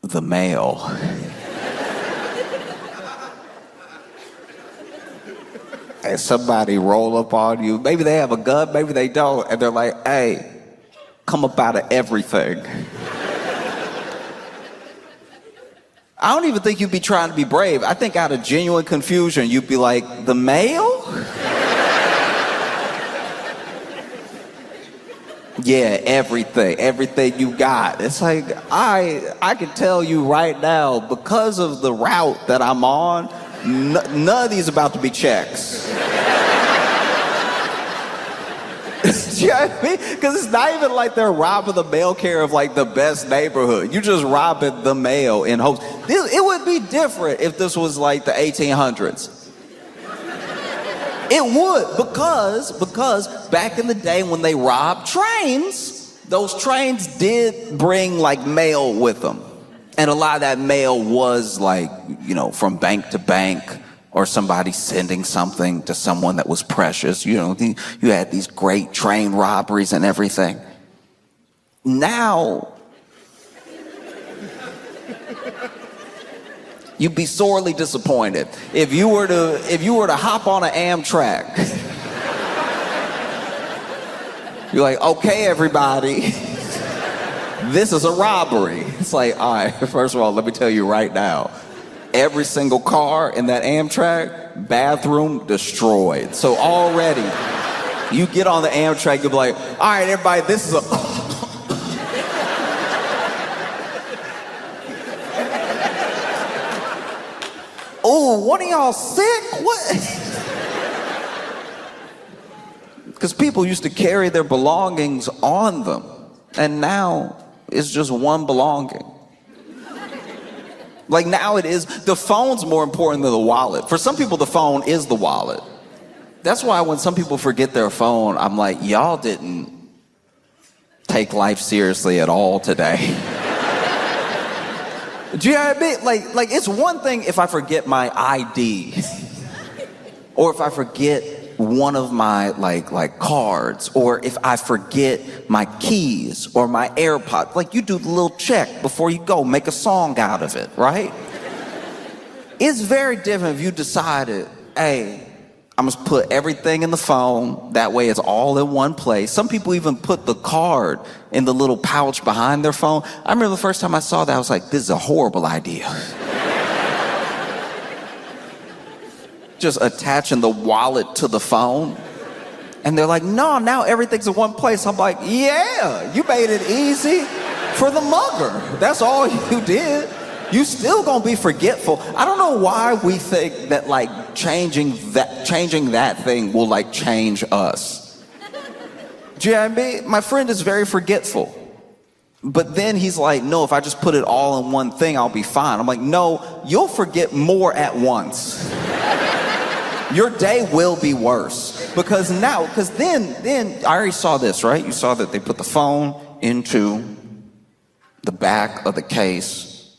F: the mail. And somebody roll up on you. Maybe they have a gun, maybe they don't. And they're like, hey, come up out of everything. I don't even think you'd be trying to be brave. I think out of genuine confusion, you'd be like, the mail? Yeah, everything you got. It's like, I can tell you right now, because of the route that I'm on, none of these about to be checks. You know what I mean? Because it's not even like they're robbing the mail carrier of like the best neighborhood. You just robbing the mail in hopes. It would be different if this was like the 1800s. It would, because back in the day when they robbed trains, those trains did bring like mail with them. And a lot of that mail was like, you know, from bank to bank, or somebody sending something to someone that was precious. You know, you had these great train robberies and everything. Now, you'd be sorely disappointed if you were to hop on an Amtrak. You're like, okay, everybody, this is a robbery. It's like, all right, first of all, let me tell you right now, every single car in that Amtrak, bathroom destroyed. So already, you get on the Amtrak, you'll be like, all right, everybody, this is a... Oh, one of y'all sick? What? Because people used to carry their belongings on them, and now it's just one belonging. Like, now it is, the phone's more important than the wallet. For some people, the phone is the wallet. That's why when some people forget their phone, I'm like, y'all didn't take life seriously at all today. Do you know what I mean? Like it's one thing if I forget my ID, or if I forget one of my like cards, or if I forget my keys or my AirPods. Like, you do the little check before you go, make a song out of it, right? It's very different if you decided, hey, I'm gonna put everything in the phone, that way it's all in one place. Some people even put the card in the little pouch behind their phone. I remember the first time I saw that, I was like, this is a horrible idea. Just attaching the wallet to the phone. And they're like, no, now everything's in one place. I'm like, yeah, you made it easy for the mugger. That's all you did. You still gonna be forgetful. I don't know why we think that like changing that thing will like change us. Do you know what I mean? My friend is very forgetful. But then he's like, no, if I just put it all in one thing, I'll be fine. I'm like, no, you'll forget more at once. Your day will be worse. Because then I already saw this, right? You saw that they put the phone into the back of the case,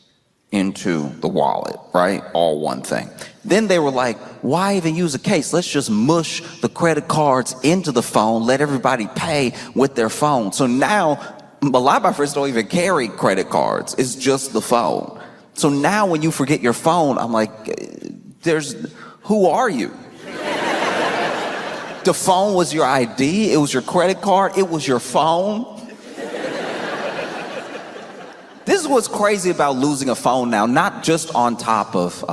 F: into the wallet, right? All one thing. Then they were like, why even use a case? Let's just mush the credit cards into the phone, let everybody pay with their phone. So now, a lot of my friends don't even carry credit cards. It's just the phone. So now when you forget your phone, I'm like, who are you? The phone was your ID, it was your credit card, it was your phone. This is what's crazy about losing a phone now, not just on top of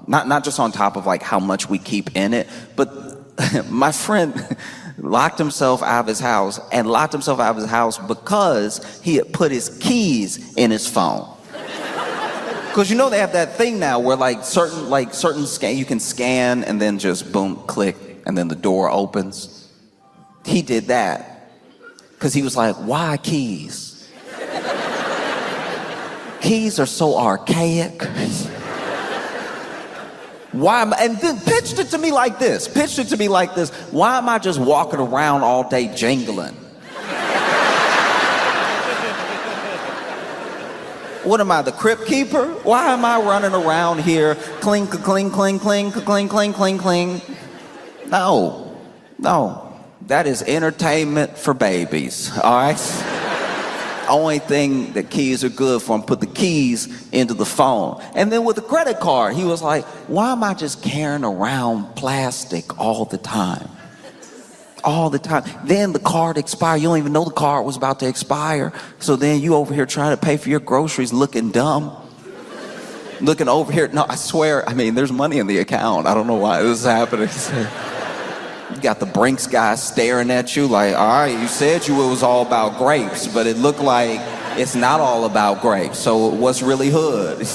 F: not just on top of like how much we keep in it, but my friend locked himself out of his house because he had put his keys in his phone. Because you know they have that thing now where certain scan, you can scan and then just boom, click, and then the door opens. He did that because he was like, why keys? Keys are so archaic. And then pitched it to me like this. Why am I just walking around all day jingling? What am I, the crypt keeper? Why am I running around here, clink, clink, clink, clink, clink, clink, clink, clink? No. That is entertainment for babies, all right? Only thing that keys are good for, put the keys into the phone. And then with the credit card, he was like, why am I just carrying around plastic all the time? Then the card expired. You don't even know the card was about to expire. So then you over here trying to pay for your groceries looking dumb. Looking over here. No, I swear, there's money in the account. I don't know why this is happening. You got the Brinks guy staring at you like, all right, you said it was all about grapes, but it looked like it's not all about grapes. So what's really hood?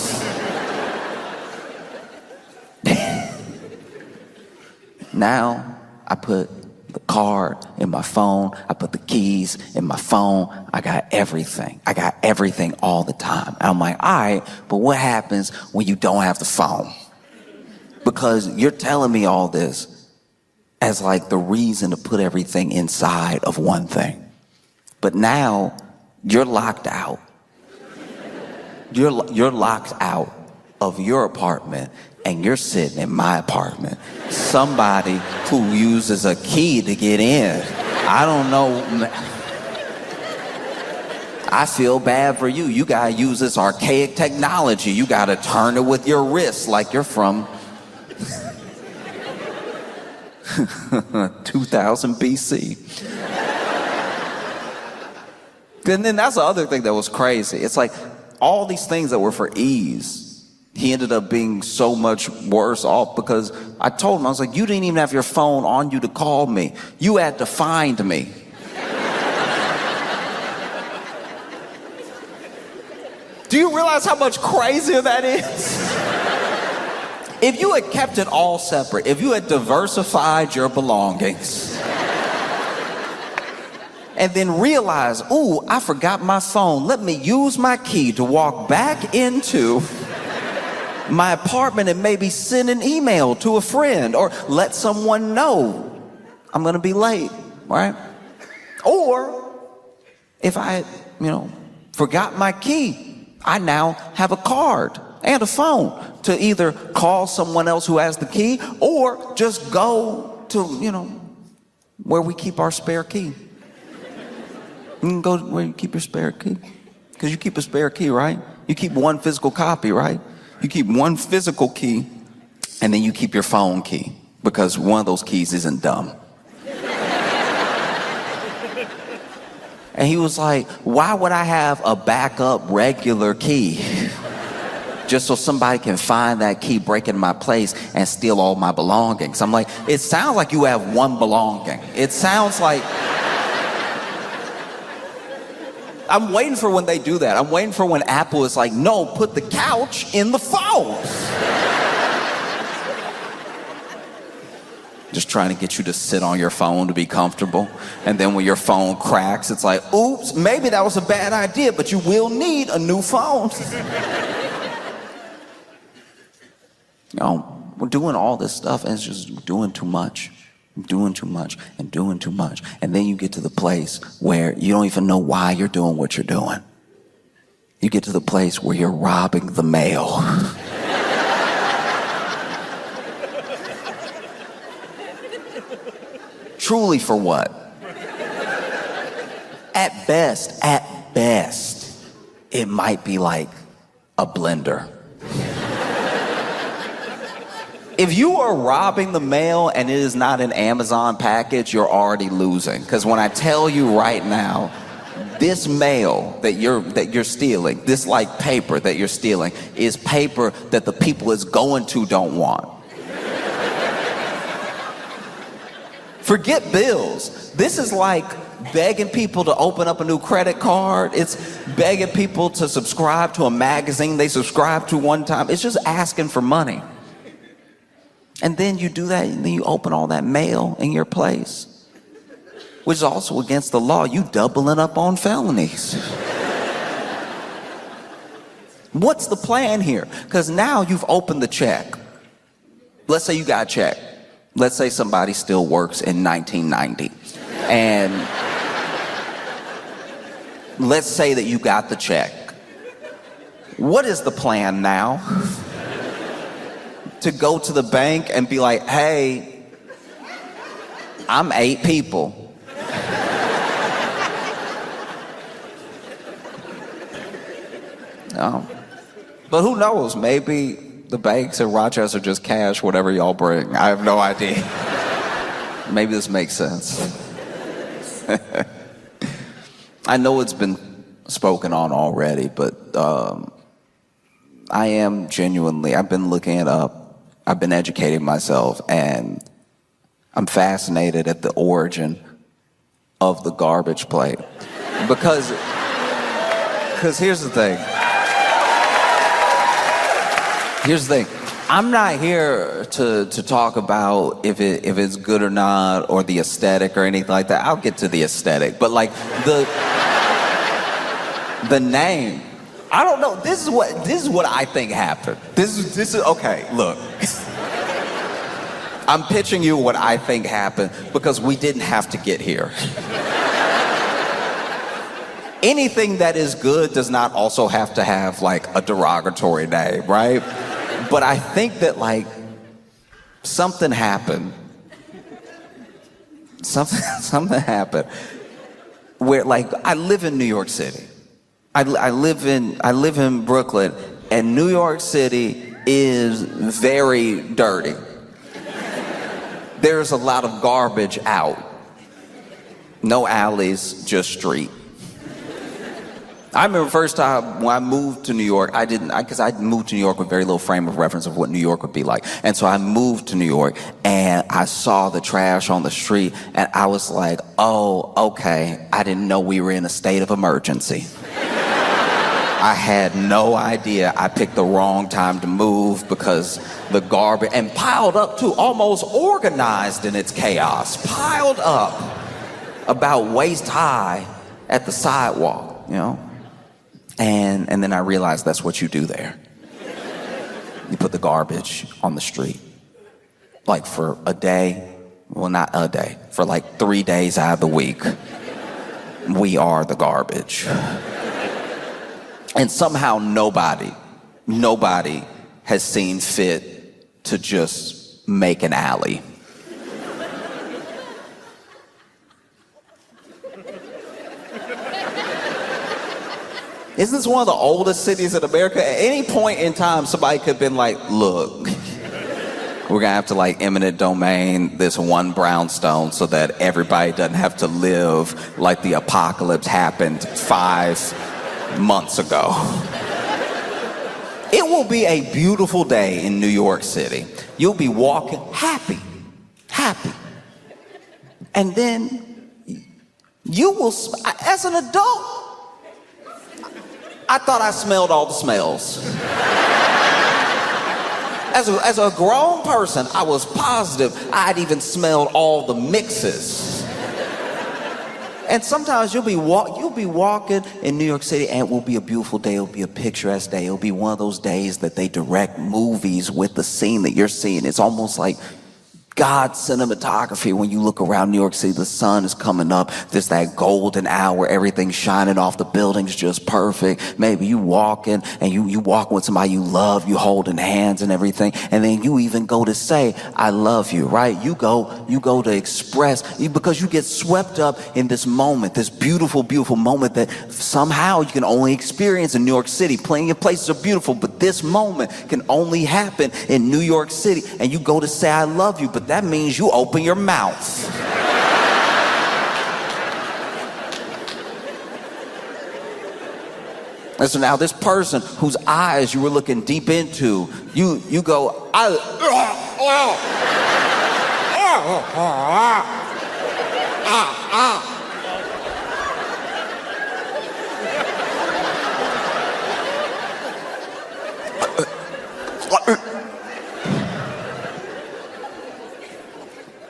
F: Now I put the card in my phone. I put the keys in my phone. I got everything all the time. And I'm like, all right, but what happens when you don't have the phone? Because you're telling me all this as like the reason to put everything inside of one thing. But now you're locked out. You're locked out of your apartment and you're sitting in my apartment. Somebody who uses a key to get in. I don't know. I feel bad for you. You gotta use this archaic technology. You gotta turn it with your wrist like you're from 2000 BC. And then that's the other thing that was crazy. It's like all these things that were for ease, he ended up being so much worse off because I told him, I was like, you didn't even have your phone on you to call me. You had to find me. Do you realize how much crazier that is? If you had kept it all separate, if you had diversified your belongings, and then realized, ooh, I forgot my phone. Let me use my key to walk back into my apartment and maybe send an email to a friend or let someone know I'm gonna be late, right? Or if I, forgot my key, I now have a card and a phone to either call someone else who has the key or just go to, where we keep our spare key. You can go where you keep your spare key. Because you keep a spare key, right? You keep one physical copy, right? You keep one physical key, and then you keep your phone key, because one of those keys isn't dumb. And he was like, why would I have a backup regular key? Just so somebody can find that key, break into my place, and steal all my belongings. I'm like, it sounds like you have one belonging. It sounds like... I'm waiting for when they do that. I'm waiting for when Apple is like, no, put the couch in the phone. Just trying to get you to sit on your phone to be comfortable. And then when your phone cracks, it's like, oops, maybe that was a bad idea, but you will need a new phone. We're doing all this stuff and it's just doing too much. Doing too much and doing too much. And then you get to the place where you don't even know why you're doing what you're doing. You get to the place where you're robbing the mail. Truly for what? At best, it might be like a blender. If you are robbing the mail and it is not an Amazon package, you're already losing. Because when I tell you right now, this mail that you're stealing, this like paper that you're stealing, is paper that the people it's going to don't want. Forget bills. This is like begging people to open up a new credit card. It's begging people to subscribe to a magazine they subscribed to one time. It's just asking for money. And then you do that, and then you open all that mail in your place, which is also against the law. You doubling up on felonies. What's the plan here? Because now you've opened the check. Let's say you got a check. Let's say somebody still works in 1990. And let's say that you got the check. What is the plan now? To go to the bank and be like, hey, I'm 8 people. But who knows? Maybe the banks in Rochester just cash whatever y'all bring. I have no idea. Maybe this makes sense. I know it's been spoken on already, but I am genuinely, I've been looking it up. I've been educating myself, and I'm fascinated at the origin of the garbage plate. Because here's the thing. I'm not here to talk about if it's good or not, or the aesthetic or anything like that. I'll get to the aesthetic, but like the name. I don't know. This is what I think happened. This is okay. Look, I'm pitching you what I think happened because we didn't have to get here. Anything that is good does not also have to have like a derogatory name, right? But I think that like something happened. Something happened where like I live in New York City. I live in Brooklyn, and New York City is very dirty. There's a lot of garbage out. No alleys, just street. I remember the first time when I moved to New York, because I moved to New York with very little frame of reference of what New York would be like. And so I moved to New York and I saw the trash on the street and I was like, oh, okay, I didn't know we were in a state of emergency. I had no idea. I picked the wrong time to move because the garbage, and piled up too, almost organized in its chaos, piled up about waist high at the sidewalk, And then I realized that's what you do there. You put the garbage on the street. Like for a day, well, not a day, for like 3 days out of the week. we are the garbage. And somehow nobody has seen fit to just make an alley. Isn't this one of the oldest cities in America? At any point in time, somebody could have been like, look, we're gonna have to like eminent domain this one brownstone so that everybody doesn't have to live like the apocalypse happened 5 months ago. It will be a beautiful day in New York City. You'll be walking happy. And then you will, as an adult, I thought I smelled all the smells. As a grown person, I was positive I'd even smelled all the mixes. And sometimes you'll be walking in New York City, and it will be a beautiful day. It'll be a picturesque day. It'll be one of those days that they direct movies with the scene that you're seeing. It's almost like God's cinematography. When you look around New York City, the sun is coming up. There's that golden hour. Everything's shining off. The building's just perfect. Maybe you walking and you walking with somebody you love. You holding hands and everything. And then you even go to say, I love you, right? You go to express, because you get swept up in this moment, this beautiful, beautiful moment that somehow you can only experience in New York City. Plenty of places are beautiful, but this moment can only happen in New York City. And you go to say, I love you, but that means you open your mouth. And so now this person whose eyes you were looking deep into, you go,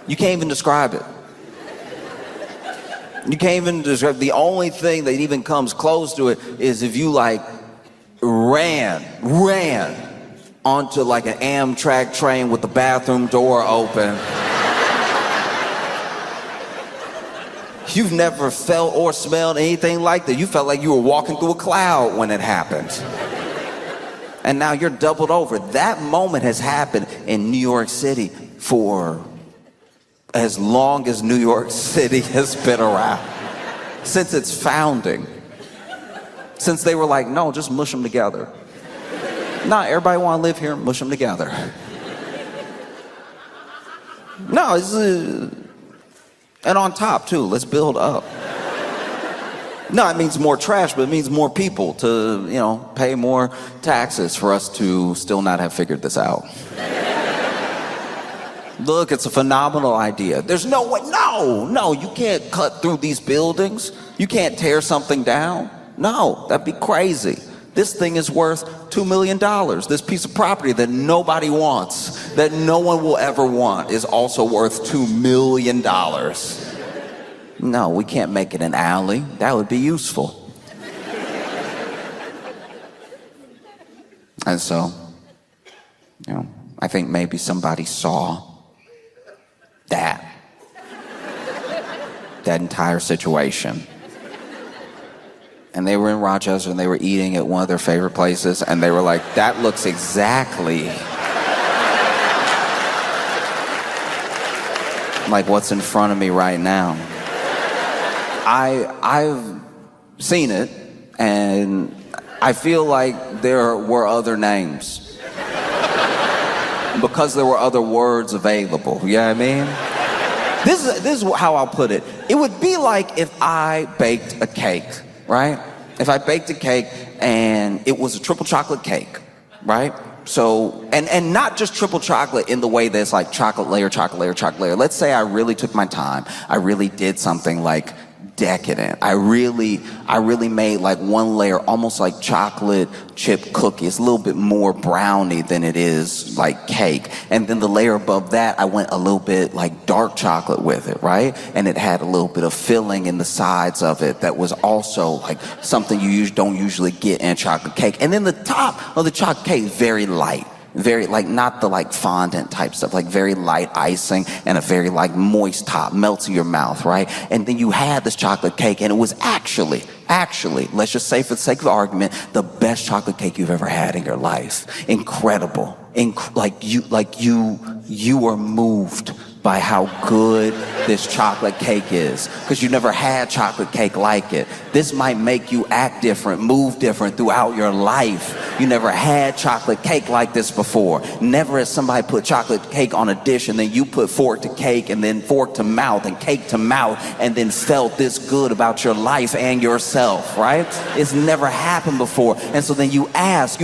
F: you can't even describe it. You can't even describe. The only thing that even comes close to it is if you like ran onto like an Amtrak train with the bathroom door open. You've never felt or smelled anything like that. You felt like you were walking through a cloud when it happened. And now you're doubled over. That moment has happened in New York City for as long as New York City has been around. Since its founding. Since they were like, no, just mush them together. Nah, everybody want to live here, mush them together. No, it's and on top too, let's build up. No, it means more trash, but it means more people to, pay more taxes for us to still not have figured this out. Look, it's a phenomenal idea. There's no way, no, you can't cut through these buildings. You can't tear something down. No, that'd be crazy. This thing is worth $2 million. This piece of property that nobody wants, that no one will ever want, is also worth $2 million. No, we can't make it an alley. That would be useful. And so, I think maybe somebody saw that entire situation. And they were in Rochester and they were eating at one of their favorite places, and they were like, that looks exactly like what's in front of me right now. I've seen it, and I feel like there were other names. Because there were other words available. You know what I mean? This is how I'll put it. It would be like if I baked a cake, right? If I baked a cake and it was a triple chocolate cake, right? So, and not just triple chocolate in the way that it's like chocolate layer, chocolate layer, chocolate layer. Let's say I really took my time. I really did something like decadent. I really made like one layer almost like chocolate chip cookie. It's a little bit more brownie than it is like cake. And then the layer above that, I went a little bit like dark chocolate with it, right? And it had a little bit of filling in the sides of it that was also like something you don't usually get in chocolate cake. And then the top of the chocolate cake, very light. very like not the like fondant type stuff, like very light icing and a very like moist top, melts in your mouth, right? And then you had this chocolate cake, and it was actually, let's just say for the sake of argument, the best chocolate cake you've ever had in your life. Incredible. You were moved by how good this chocolate cake is, because you never had chocolate cake like it. This might make you act different, move different throughout your life. You never had chocolate cake like this before. Never has somebody put chocolate cake on a dish and then you put fork to cake and then fork to mouth and cake to mouth and then felt this good about your life and yourself, right? It's never happened before. And so then you ask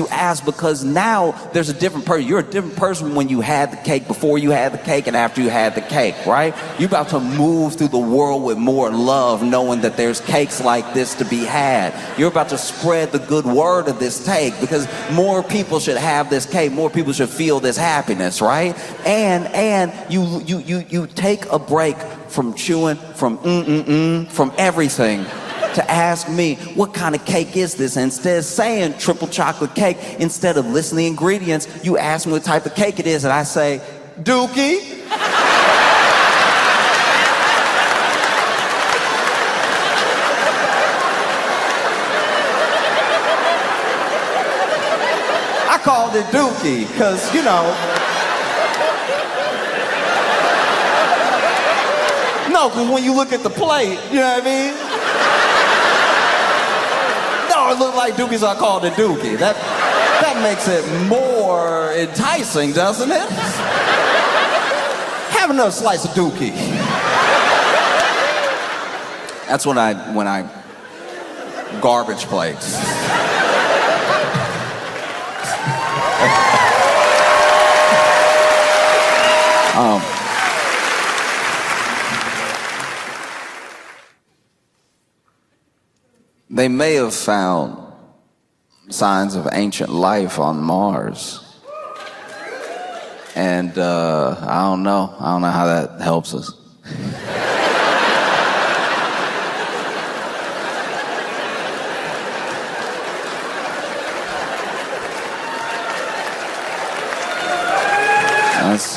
F: because now there's a different person. You're a different person when you had the cake, before you had the cake, and after you had the cake, right? You're about to move through the world with more love, knowing that there's cakes like this to be had. You're about to spread the good word of this cake, because more people should have this cake, more people should feel this happiness, right? And you take a break from chewing, from everything, to ask me, what kind of cake is this? And instead of saying triple chocolate cake, instead of listing the ingredients, you ask me what type of cake it is, and I say, Dookie. I called it Dookie, because, you know. No, because when you look at the plate, you know what I mean? No, it looked like Dookie, so I called it Dookie. That makes it more enticing, doesn't it? Have another slice of Dookie. That's when I garbage plates. They may have found signs of ancient life on Mars. And I don't know how that helps us. That's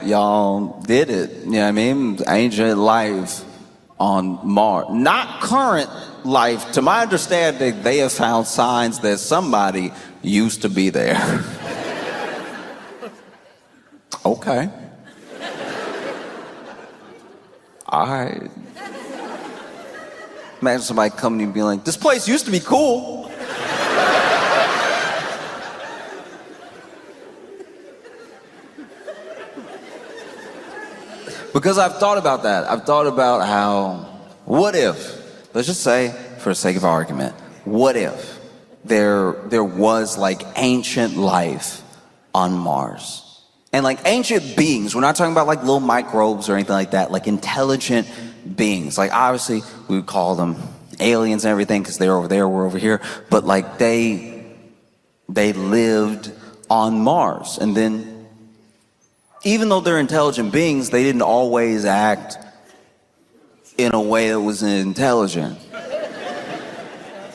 F: y'all did it. You know what I mean? Ancient life on Mars. Not current life. To my understanding, they have found signs that somebody used to be there. Okay. All right. Imagine somebody coming to you and being like, this place used to be cool. Because I've thought about that. I've thought about how, what if, let's just say, for the sake of argument, what if there was like ancient life on Mars? And like ancient beings, we're not talking about like little microbes or anything like that, like intelligent beings. Like obviously we would call them aliens and everything because they're over there, we're over here. But like they lived on Mars. And then even though they're intelligent beings, they didn't always act in a way that was intelligent.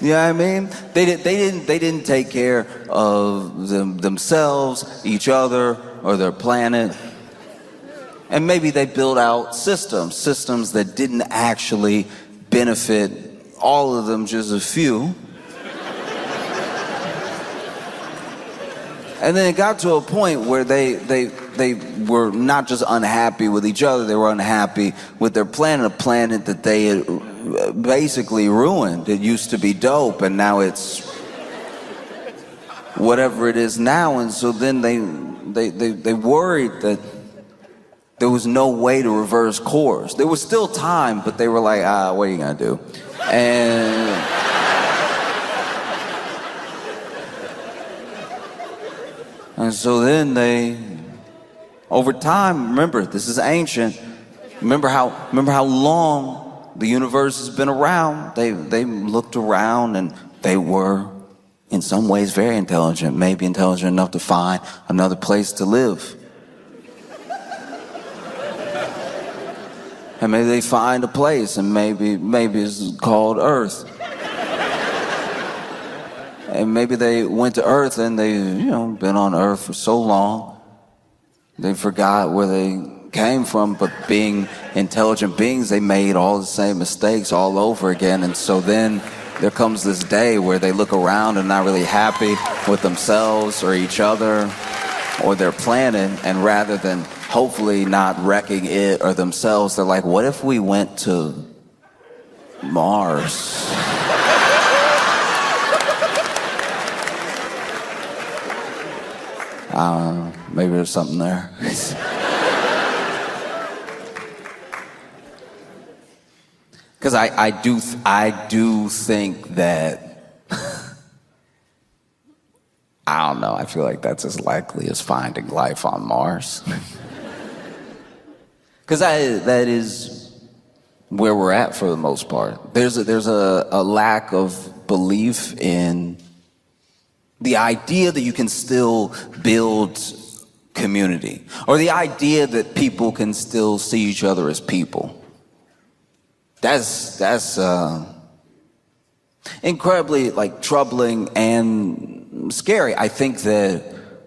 F: You know what I mean? They didn't take care of themselves, each other, or their planet. And maybe they built out systems that didn't actually benefit all of them, just a few. And then it got to a point where they were not just unhappy with each other, they were unhappy with their planet, a planet that they had basically ruined. It used to be dope, and now it's whatever it is now. And so then they worried that there was no way to reverse course. There was still time, but they were like, what are you gonna do? And so then over time, remember, this is ancient. Remember how long the universe has been around. They looked around and they were, in some ways, very intelligent. Maybe intelligent enough to find another place to live. And maybe they find a place, and maybe it's called Earth. And maybe they went to Earth and they, been on Earth for so long, they forgot where they came from, but being intelligent beings, they made all the same mistakes all over again. And so then there comes this day where they look around and not really happy with themselves or each other or their planet, and rather than hopefully not wrecking it or themselves, they're like, what if we went to Mars? I don't know, maybe there's something there. Because I do think that, I don't know, I feel like that's as likely as finding life on Mars. Because that is where we're at for the most part. There's a lack of belief in the idea that you can still build community, or the idea that people can still see each other as people. That's incredibly troubling and scary. I think that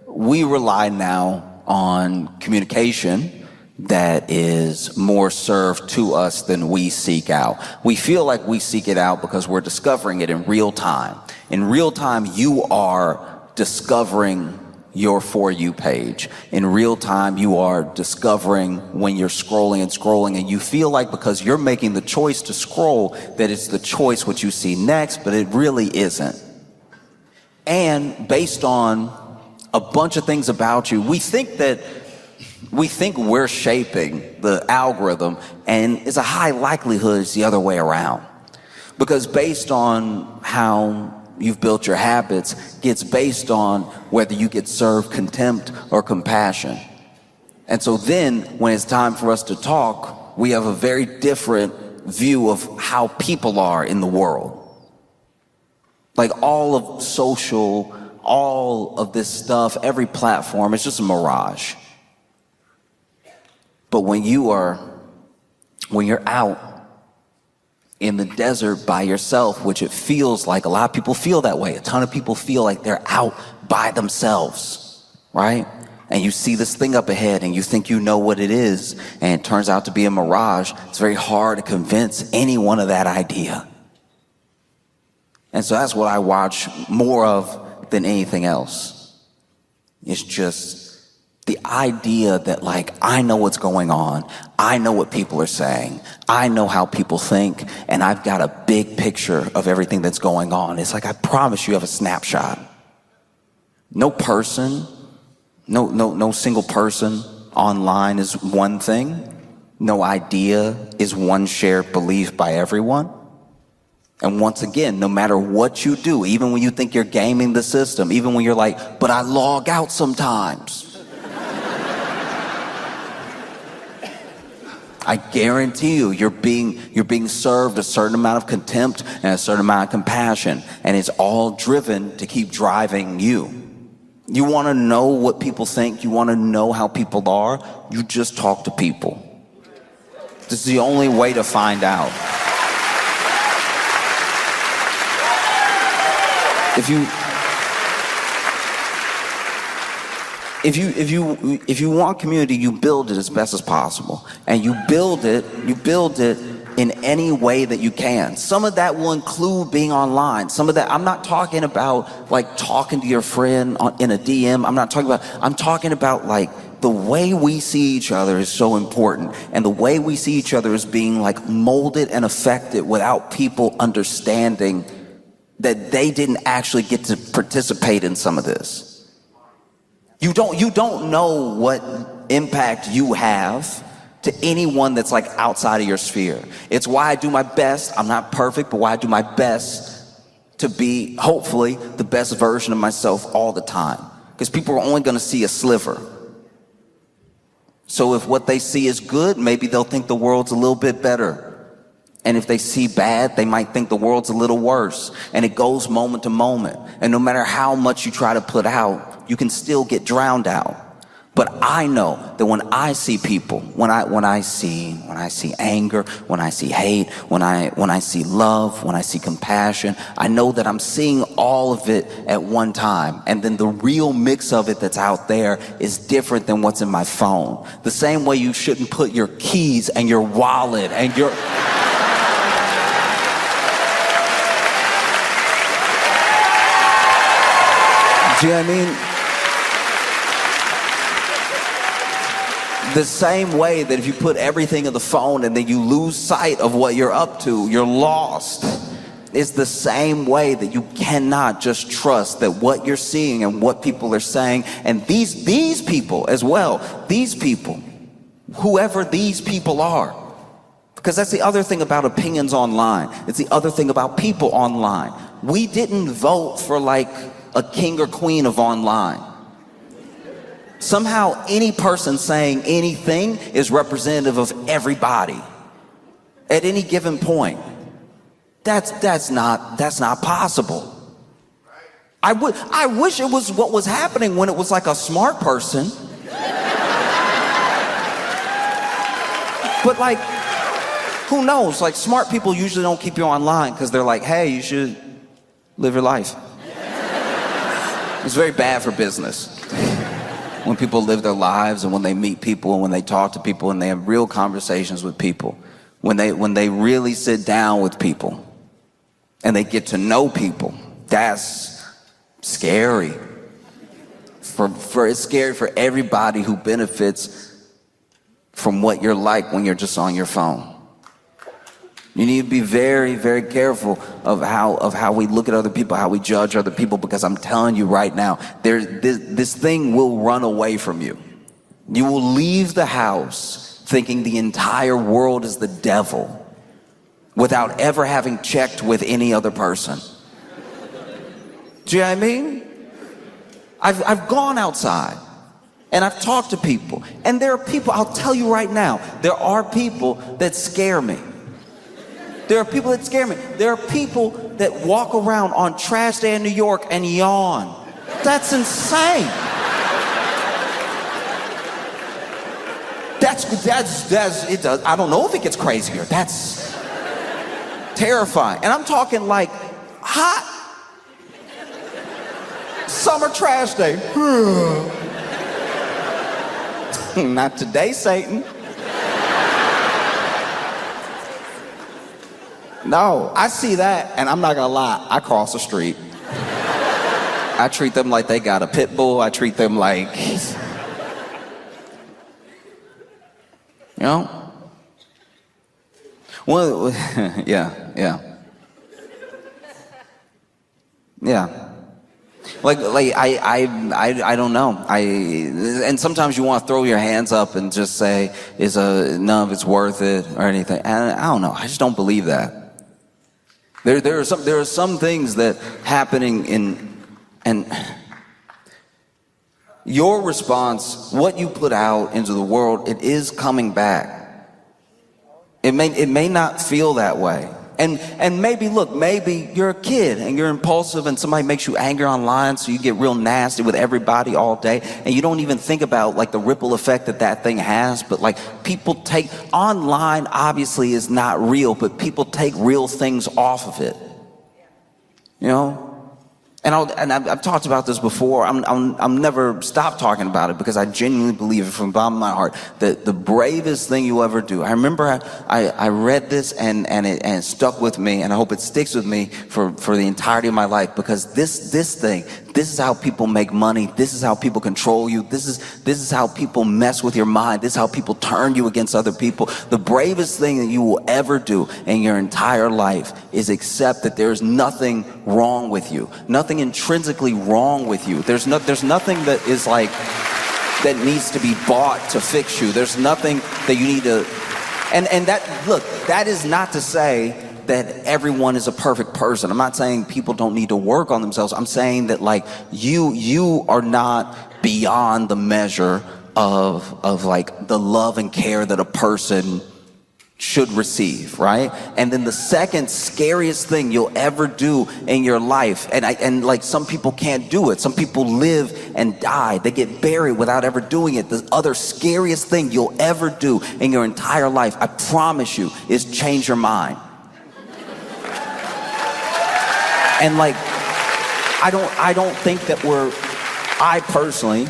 F: we rely now on communication that is more served to us than we seek out. We feel like we seek it out because we're discovering it in real time. In real time, you are discovering your For You page. In real time, you are discovering when you're scrolling and you feel like because you're making the choice to scroll that it's the choice what you see next, but it really isn't. And based on a bunch of things about you, we think we're shaping the algorithm, and it's a high likelihood it's the other way around. Because based on how you've built your habits gets based on whether you get served contempt or compassion. And so then when it's time for us to talk, we have a very different view of how people are in the world. Like all of social, all of this stuff, every platform, it's just a mirage. But when you're out in the desert by yourself, which it feels like a lot of people feel that way. A ton of people feel like they're out by themselves, right? And you see this thing up ahead and you think you know what it is, and it turns out to be a mirage. It's very hard to convince anyone of that idea. And so that's what I watch more of than anything else. It's just the idea that I know what's going on, I know what people are saying, I know how people think, and I've got a big picture of everything that's going on. It's like I promise you have a snapshot. No person, no single person online is one thing. No idea is one shared belief by everyone. And once again, no matter what you do, even when you think you're gaming the system, even when you're like, but I log out sometimes, I guarantee you're being served a certain amount of contempt and a certain amount of compassion, and it's all driven to keep driving you. You want to know what people think, you want to know how people are, you just talk to people. This is the only way to find out. If you want community, you build it as best as possible. And you build it in any way that you can. Some of that will include being online. Some of that, I'm not talking about talking to your friend in a DM. I'm talking about the way we see each other is so important. And the way we see each other is being molded and affected without people understanding that they didn't actually get to participate in some of this. You don't know what impact you have to anyone that's outside of your sphere. It's why I do my best. I'm not perfect, but why I do my best to be, hopefully, the best version of myself all the time. Because people are only going to see a sliver. So if what they see is good, maybe they'll think the world's a little bit better. And if they see bad, they might think the world's a little worse. And it goes moment to moment. And no matter how much you try to put out, you can still get drowned out. But I know that when I see people, when I see anger, when I see hate, when I see love, when I see compassion, I know that I'm seeing all of it at one time. And then the real mix of it that's out there is different than what's in my phone. The same way you shouldn't put your keys and your wallet and your... Do you know what I mean? The same way that if you put everything in the phone and then you lose sight of what you're up to, you're lost. It's the same way that you cannot just trust that what you're seeing and what people are saying, and these people as well, these people, whoever these people are. Because that's the other thing about opinions online. It's the other thing about people online. We didn't vote for like a king or queen of online. Somehow any person saying anything is representative of everybody at any given point. That's not possible. I wish it was what was happening when it was like a smart person. But like, who knows? Like, smart people usually don't keep you online because they're like, hey, you should live your life. It's very bad for business. When people live their lives and when they meet people and when they talk to people and they have real conversations with people, when they really sit down with people and they get to know people, that's scary. It's scary for everybody who benefits from what you're like when you're just on your phone. You need to be very, very careful of how we look at other people, how we judge other people, because I'm telling you right now, this thing will run away from you. You will leave the house thinking the entire world is the devil without ever having checked with any other person. Do you know what I mean? I've gone outside and I've talked to people, and there are people, I'll tell you right now, there are people that scare me. There are people that scare me. There are people that walk around on trash day in New York and yawn. That's insane. It does. I don't know if it gets crazier. That's terrifying. And I'm talking like hot summer trash day. Not today, Satan. No, I see that, and I'm not gonna lie, I cross the street. I treat them like they got a pit bull. I treat them like, you know? Well, yeah. Like I don't know. And sometimes you want to throw your hands up and just say, none of it's worth it or anything. And I don't know. I just don't believe that. There are some things that happening and your response, what you put out into the world, it is coming back. It may not feel that way. And maybe you're a kid and you're impulsive and somebody makes you angry online, so you get real nasty with everybody all day, and you don't even think about like the ripple effect that thing has. But like, people take online, obviously is not real, but people take real things off of it, you know. And I've talked about this before. I'm never stop talking about it because I genuinely believe it from the bottom of my heart that the bravest thing you ever do. I remember I read this and it stuck with me, and I hope it sticks with me for the entirety of my life, because this is how people make money. This is how people control you. This is how people mess with your mind. This is how people turn you against other people. The bravest thing that you will ever do in your entire life is accept that there's nothing wrong with you. Nothing intrinsically wrong with you. There's nothing that is like that needs to be bought to fix you. There's nothing that you need to, and that is not to say that everyone is a perfect person. I'm not saying people don't need to work on themselves. I'm saying that like you are not beyond the measure of like the love and care that a person should receive, right? And then the second scariest thing you'll ever do in your life, and like some people can't do it. Some people live and die. They get buried without ever doing it. The other scariest thing you'll ever do in your entire life, I promise you, is change your mind. And like, I don't think that I personally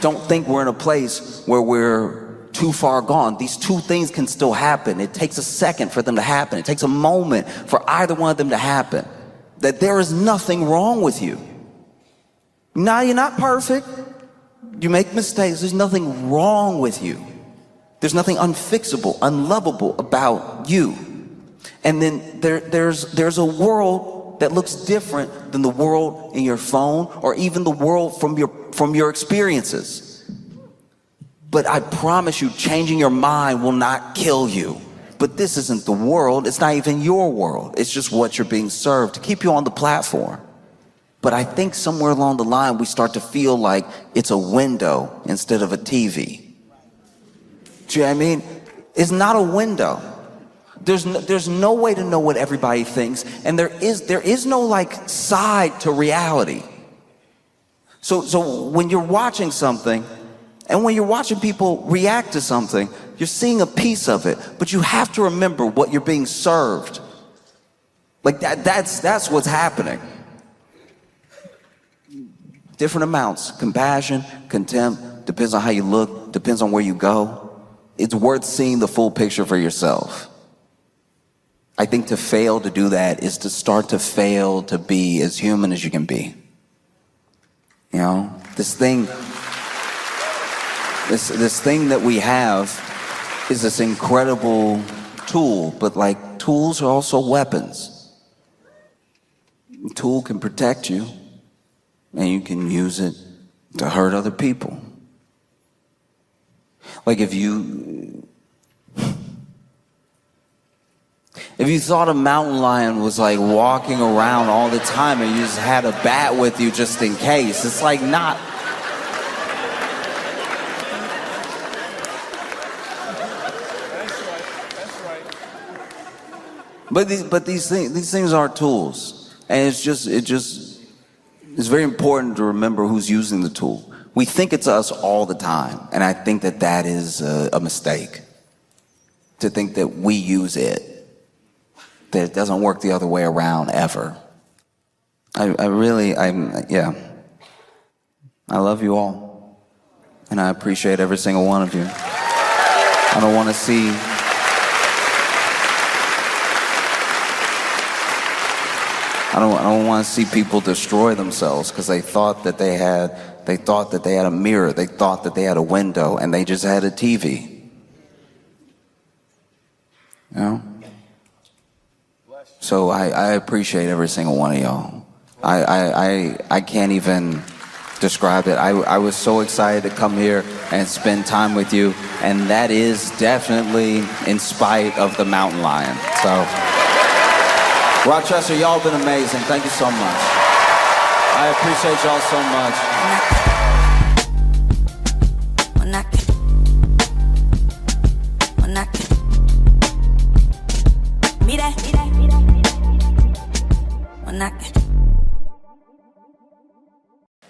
F: don't think we're in a place where we're too far gone. These two things can still happen. It takes a second for them to happen. It takes a moment for either one of them to happen. That there is nothing wrong with you. Now, you're not perfect. You make mistakes. There's nothing wrong with you. There's nothing unfixable, unlovable about you. And then there's a world that looks different than the world in your phone or even the world from your experiences. But I promise you, changing your mind will not kill you. But this isn't the world. It's not even your world. It's just what you're being served to keep you on the platform. But I think somewhere along the line, we start to feel like it's a window instead of a TV. Do you know what I mean? It's not a window. There's no way to know what everybody thinks. And there is no like side to reality. So when you're watching something, and when you're watching people react to something, you're seeing a piece of it, but you have to remember what you're being served. Like that's what's happening. Different amounts, compassion, contempt, depends on how you look, depends on where you go. It's worth seeing the full picture for yourself. I think to fail to do that is to start to fail to be as human as you can be. You know, this thing that we have is this incredible tool, but like tools are also weapons. A tool can protect you, and you can use it to hurt other people. Like if you thought a mountain lion was like walking around all the time and you just had a bat with you just in case, it's like not. But these things are tools, and it's very important to remember who's using the tool. We think it's us all the time, and I think that is a mistake. To think that we use it, that it doesn't work the other way around ever. I love you all, and I appreciate every single one of you. I don't want to see. I don't want to see people destroy themselves because they thought that they had a mirror, they thought that they had a window, and they just had a TV. You know? So I appreciate every single one of y'all. I can't even describe it. I was so excited to come here and spend time with you, and that is definitely in spite of the mountain lion. So. Rochester, y'all been amazing. Thank you so much. I appreciate y'all so much.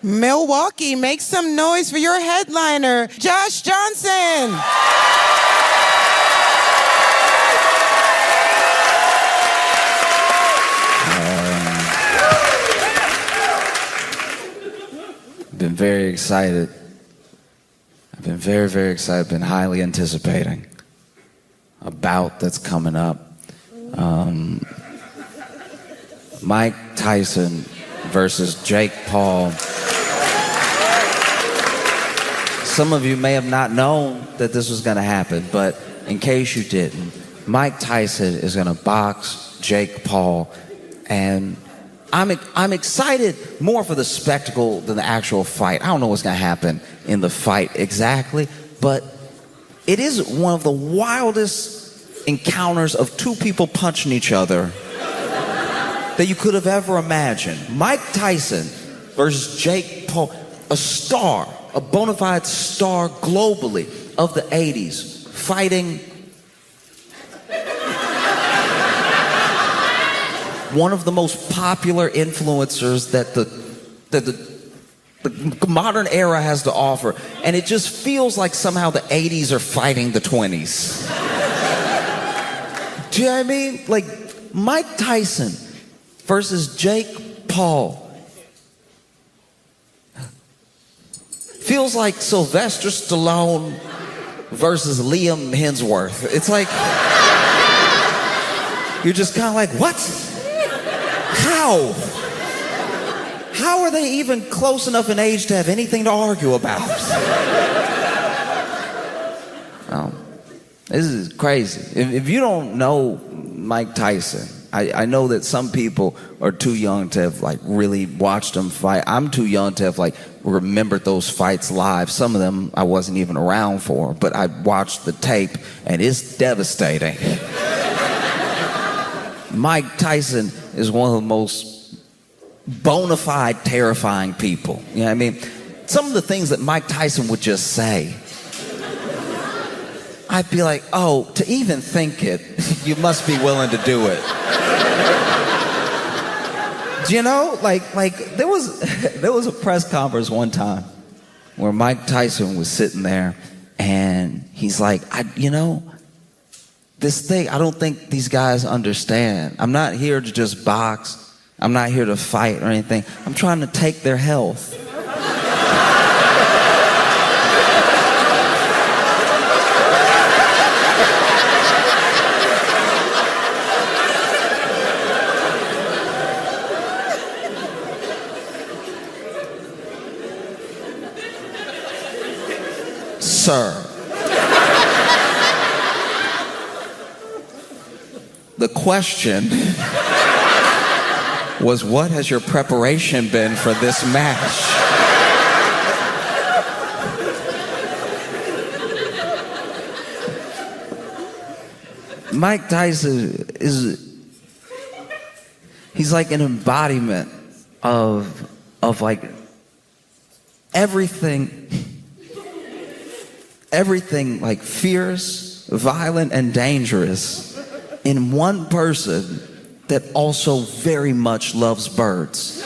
G: Milwaukee, make some noise for your headliner, Josh Johnson.
A: Been very excited. I've been very, very excited. Been highly anticipating a bout that's coming up. Mike Tyson versus Jake Paul. Some of you may have not known that this was going to happen, but in case you didn't, Mike Tyson is going to box Jake Paul, and I'm excited more for the spectacle than the actual fight. I don't know what's going to happen in the fight exactly, but it is one of the wildest encounters of two people punching each other that you could have ever imagined. Mike Tyson versus Jake Paul, a star, a bona fide star globally of the 80s, fighting one of the most popular influencers that the modern era has to offer. And it just feels like somehow the 80s are fighting the 20s. Do you know what I mean? Like Mike Tyson versus Jake Paul. Feels like Sylvester Stallone versus Liam Hemsworth. It's like, you're just kind of like, what? How? How are they even close enough in age to have anything to argue about? This is crazy. If you don't know Mike Tyson, I know that some people are too young to have like really watched him fight. I'm too young to have like remembered those fights live. Some of them I wasn't even around for, but I watched the tape and it's devastating. Mike Tyson is one of the most bona fide terrifying people. You know what I mean? Some of the things that Mike Tyson would just say, I'd be like, oh, to even think it, you must be willing to do it. Do you know? Like there was a press conference one time where Mike Tyson was sitting there and he's like, this thing, I don't think these guys understand. I'm not here to just box. I'm not here to fight or anything. I'm trying to take their health. Sir. The question was, what has your preparation been for this match? Mike Tyson he's like an embodiment of like everything like fierce, violent, and dangerous in one person that also very much loves birds.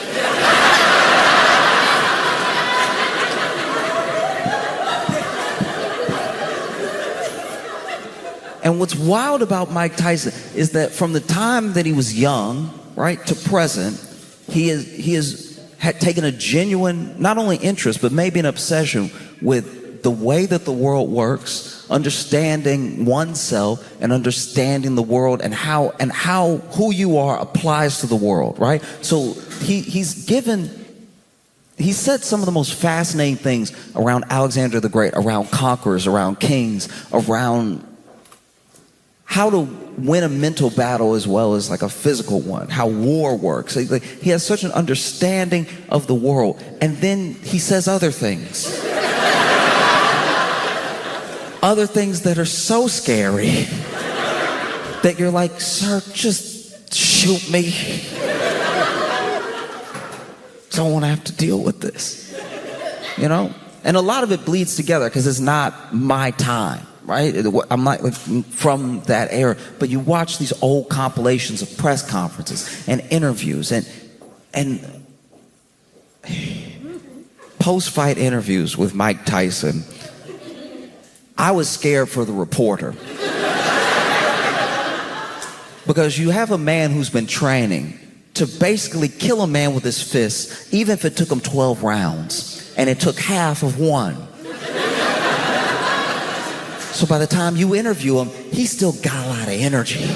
A: And what's wild about Mike Tyson is that from the time that he was young, right, to present, he had taken a genuine, not only interest, but maybe an obsession with the way that the world works, understanding oneself and understanding the world and how who you are applies to the world, right? So he said some of the most fascinating things around Alexander the Great, around conquerors, around kings, around how to win a mental battle as well as like a physical one, how war works. He has such an understanding of the world. And then he says other things. Other things that are so scary that you're like, sir, just shoot me. Don't want to have to deal with this, you know? And a lot of it bleeds together because it's not my time, right? I'm not like from that era, but you watch these old compilations of press conferences and interviews and post-fight interviews with Mike Tyson. I was scared for the reporter. Because you have a man who's been training to basically kill a man with his fists, even if it took him 12 rounds, and it took half of one. So by the time you interview him, he's still got a lot of energy.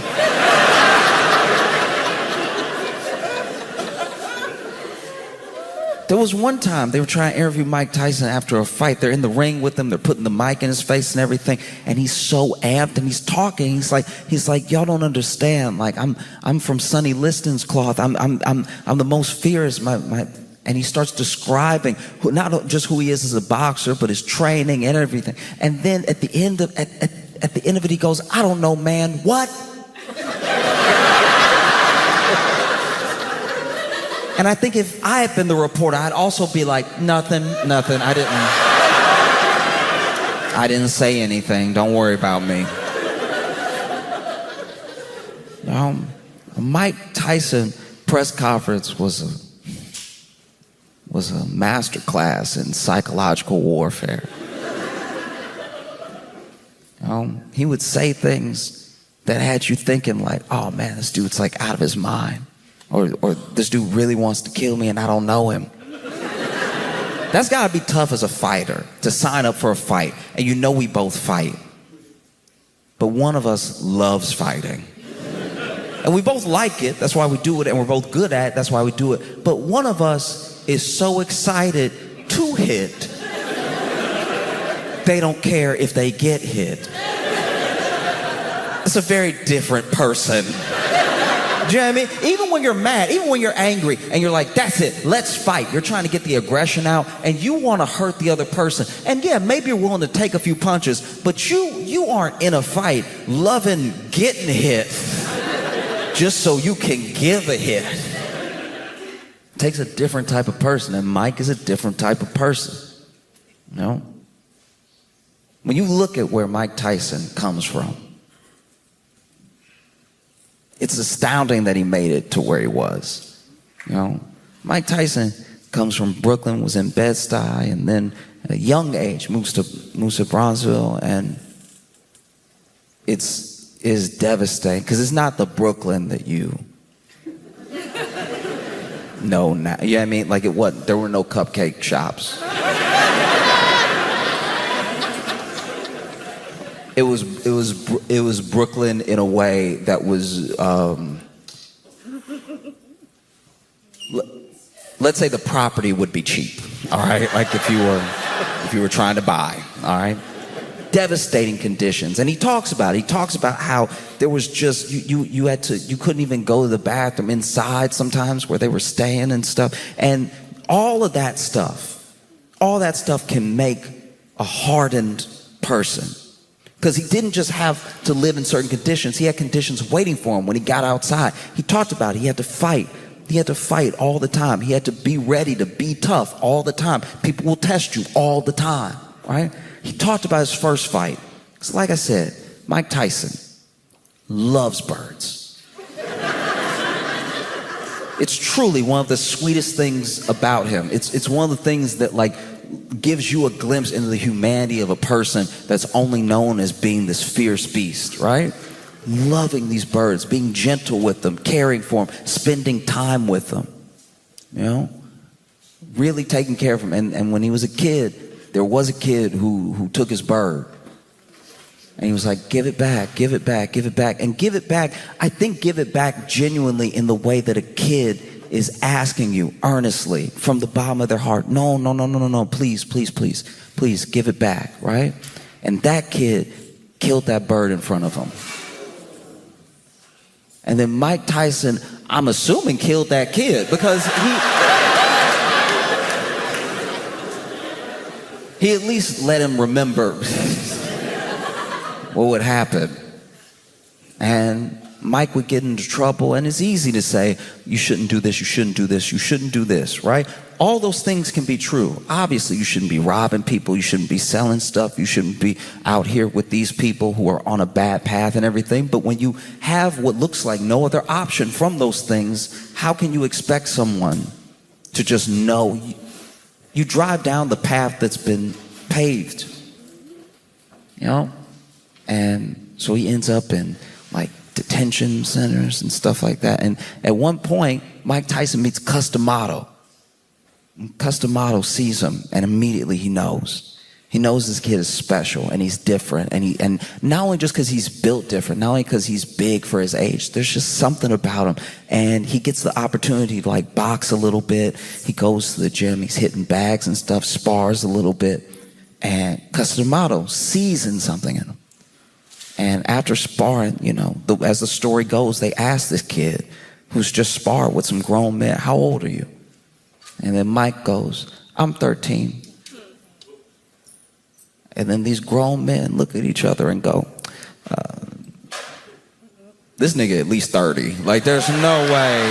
A: There was one time they were trying to interview Mike Tyson after a fight. They're in the ring with him. They're putting the mic in his face and everything. And he's so amped and he's talking. He's like, y'all don't understand. Like I'm from Sonny Liston's cloth. I'm the most fierce. And he starts describing not just who he is as a boxer, but his training and everything. And then at the end of it, he goes, I don't know, man. What? And I think if I had been the reporter, I'd also be like, nothing. I didn't say anything. Don't worry about me. Mike Tyson Tyson press conference was a master class in psychological warfare. He would say things that had you thinking like, oh man, this dude's like out of his mind. Or this dude really wants to kill me and I don't know him. That's gotta be tough as a fighter, to sign up for a fight. And you know we both fight. But one of us loves fighting. And we both like it, that's why we do it, and we're both good at it, that's why we do it. But one of us is so excited to hit, they don't care if they get hit. It's a very different person. Do you know what I mean? Even when you're mad, even when you're angry, and you're like, that's it, let's fight. You're trying to get the aggression out, and you want to hurt the other person. And yeah, maybe you're willing to take a few punches, but you aren't in a fight loving getting hit just so you can give a hit. It takes a different type of person, and Mike is a different type of person. You know? When you look at where Mike Tyson comes from, it's astounding that he made it to where he was. You know, Mike Tyson comes from Brooklyn, was in Bed-Stuy, and then at a young age moves to Bronzeville, and is devastating because it's not the Brooklyn that you know now. You know what I mean? Like it wasn't. There were no cupcake shops. It was Brooklyn in a way that was, let's say the property would be cheap, all right? Like if you were trying to buy, all right? Devastating conditions. And he talks about it. He talks about how there was just, you couldn't even go to the bathroom inside sometimes where they were staying and stuff. And all that stuff can make a hardened person. Because he didn't just have to live in certain conditions. He had conditions waiting for him when he got outside. He talked about it. He had to fight. He had to fight all the time. He had to be ready to be tough all the time. People will test you all the time, right? He talked about his first fight. Because like I said, Mike Tyson loves birds. It's truly one of the sweetest things about him. It's one of the things that like gives you a glimpse into the humanity of a person that's only known as being this fierce beast, right? Loving these birds, being gentle with them, caring for them, spending time with them, you know? Really taking care of them. And when he was a kid, there was a kid who took his bird. And he was like, give it back, give it back, give it back. And give it back, I think give it back genuinely in the way that a kid is asking you earnestly from the bottom of their heart, no, please, give it back, right? And that kid killed that bird in front of him. And then Mike Tyson, I'm assuming, killed that kid because he at least let him remember what would happen. And Mike would get into trouble, and it's easy to say, you shouldn't do this, you shouldn't do this, you shouldn't do this, right? All those things can be true. Obviously, you shouldn't be robbing people, you shouldn't be selling stuff, you shouldn't be out here with these people who are on a bad path and everything. But when you have what looks like no other option from those things, how can you expect someone to just know? You drive down the path that's been paved, you know? And so he ends up in like detention centers and stuff like that. And at one point, Mike Tyson meets Customato. Customato sees him, and immediately he knows. He knows this kid is special, and he's different. And not only just because he's built different, not only because he's big for his age, there's just something about him. And he gets the opportunity to like box a little bit. He goes to the gym, he's hitting bags and stuff, spars a little bit. And Customato sees in something in him. And after sparring, you know, as the story goes, they ask this kid who's just sparred with some grown men, how old are you? And then Mike goes, I'm 13. And then these grown men look at each other and go, this nigga at least 30. Like, there's no way.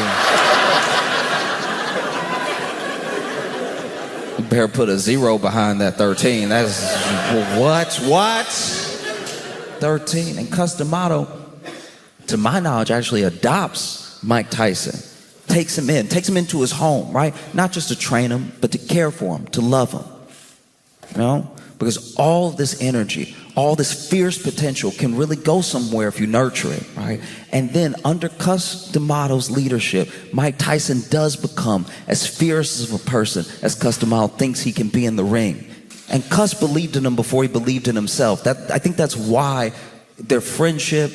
A: You better put a 0 behind that 13. That's, what? 13. And Customato, to my knowledge, actually adopts Mike Tyson, takes him into his home, right? Not just to train him, but to care for him, to love him. You know? Because all this energy, all this fierce potential can really go somewhere if you nurture it, right? And then under Cus D'Amato's leadership, Mike Tyson does become as fierce of a person as Cus D'Amato thinks he can be in the ring. And Cus believed in him before he believed in himself. I think that's why their friendship,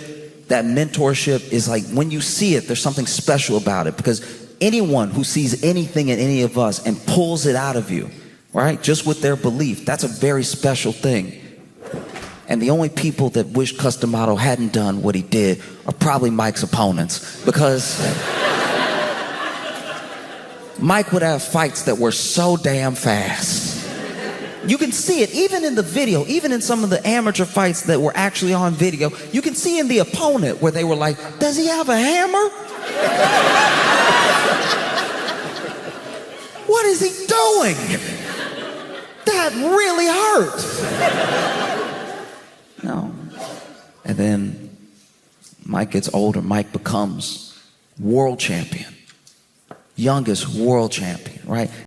A: that mentorship is like, when you see it, there's something special about it. Because anyone who sees anything in any of us and pulls it out of you, right, just with their belief, that's a very special thing. And the only people that wish Cus D'Amato hadn't done what he did are probably Mike's opponents. Because Mike would have fights that were so damn fast. You can see it even in the video, even in some of the amateur fights that were actually on video. You can see in the opponent where they were like, does he have a hammer? What is he doing? That really hurt. No. And then Mike gets older. Mike becomes world champion. Youngest world champion, right?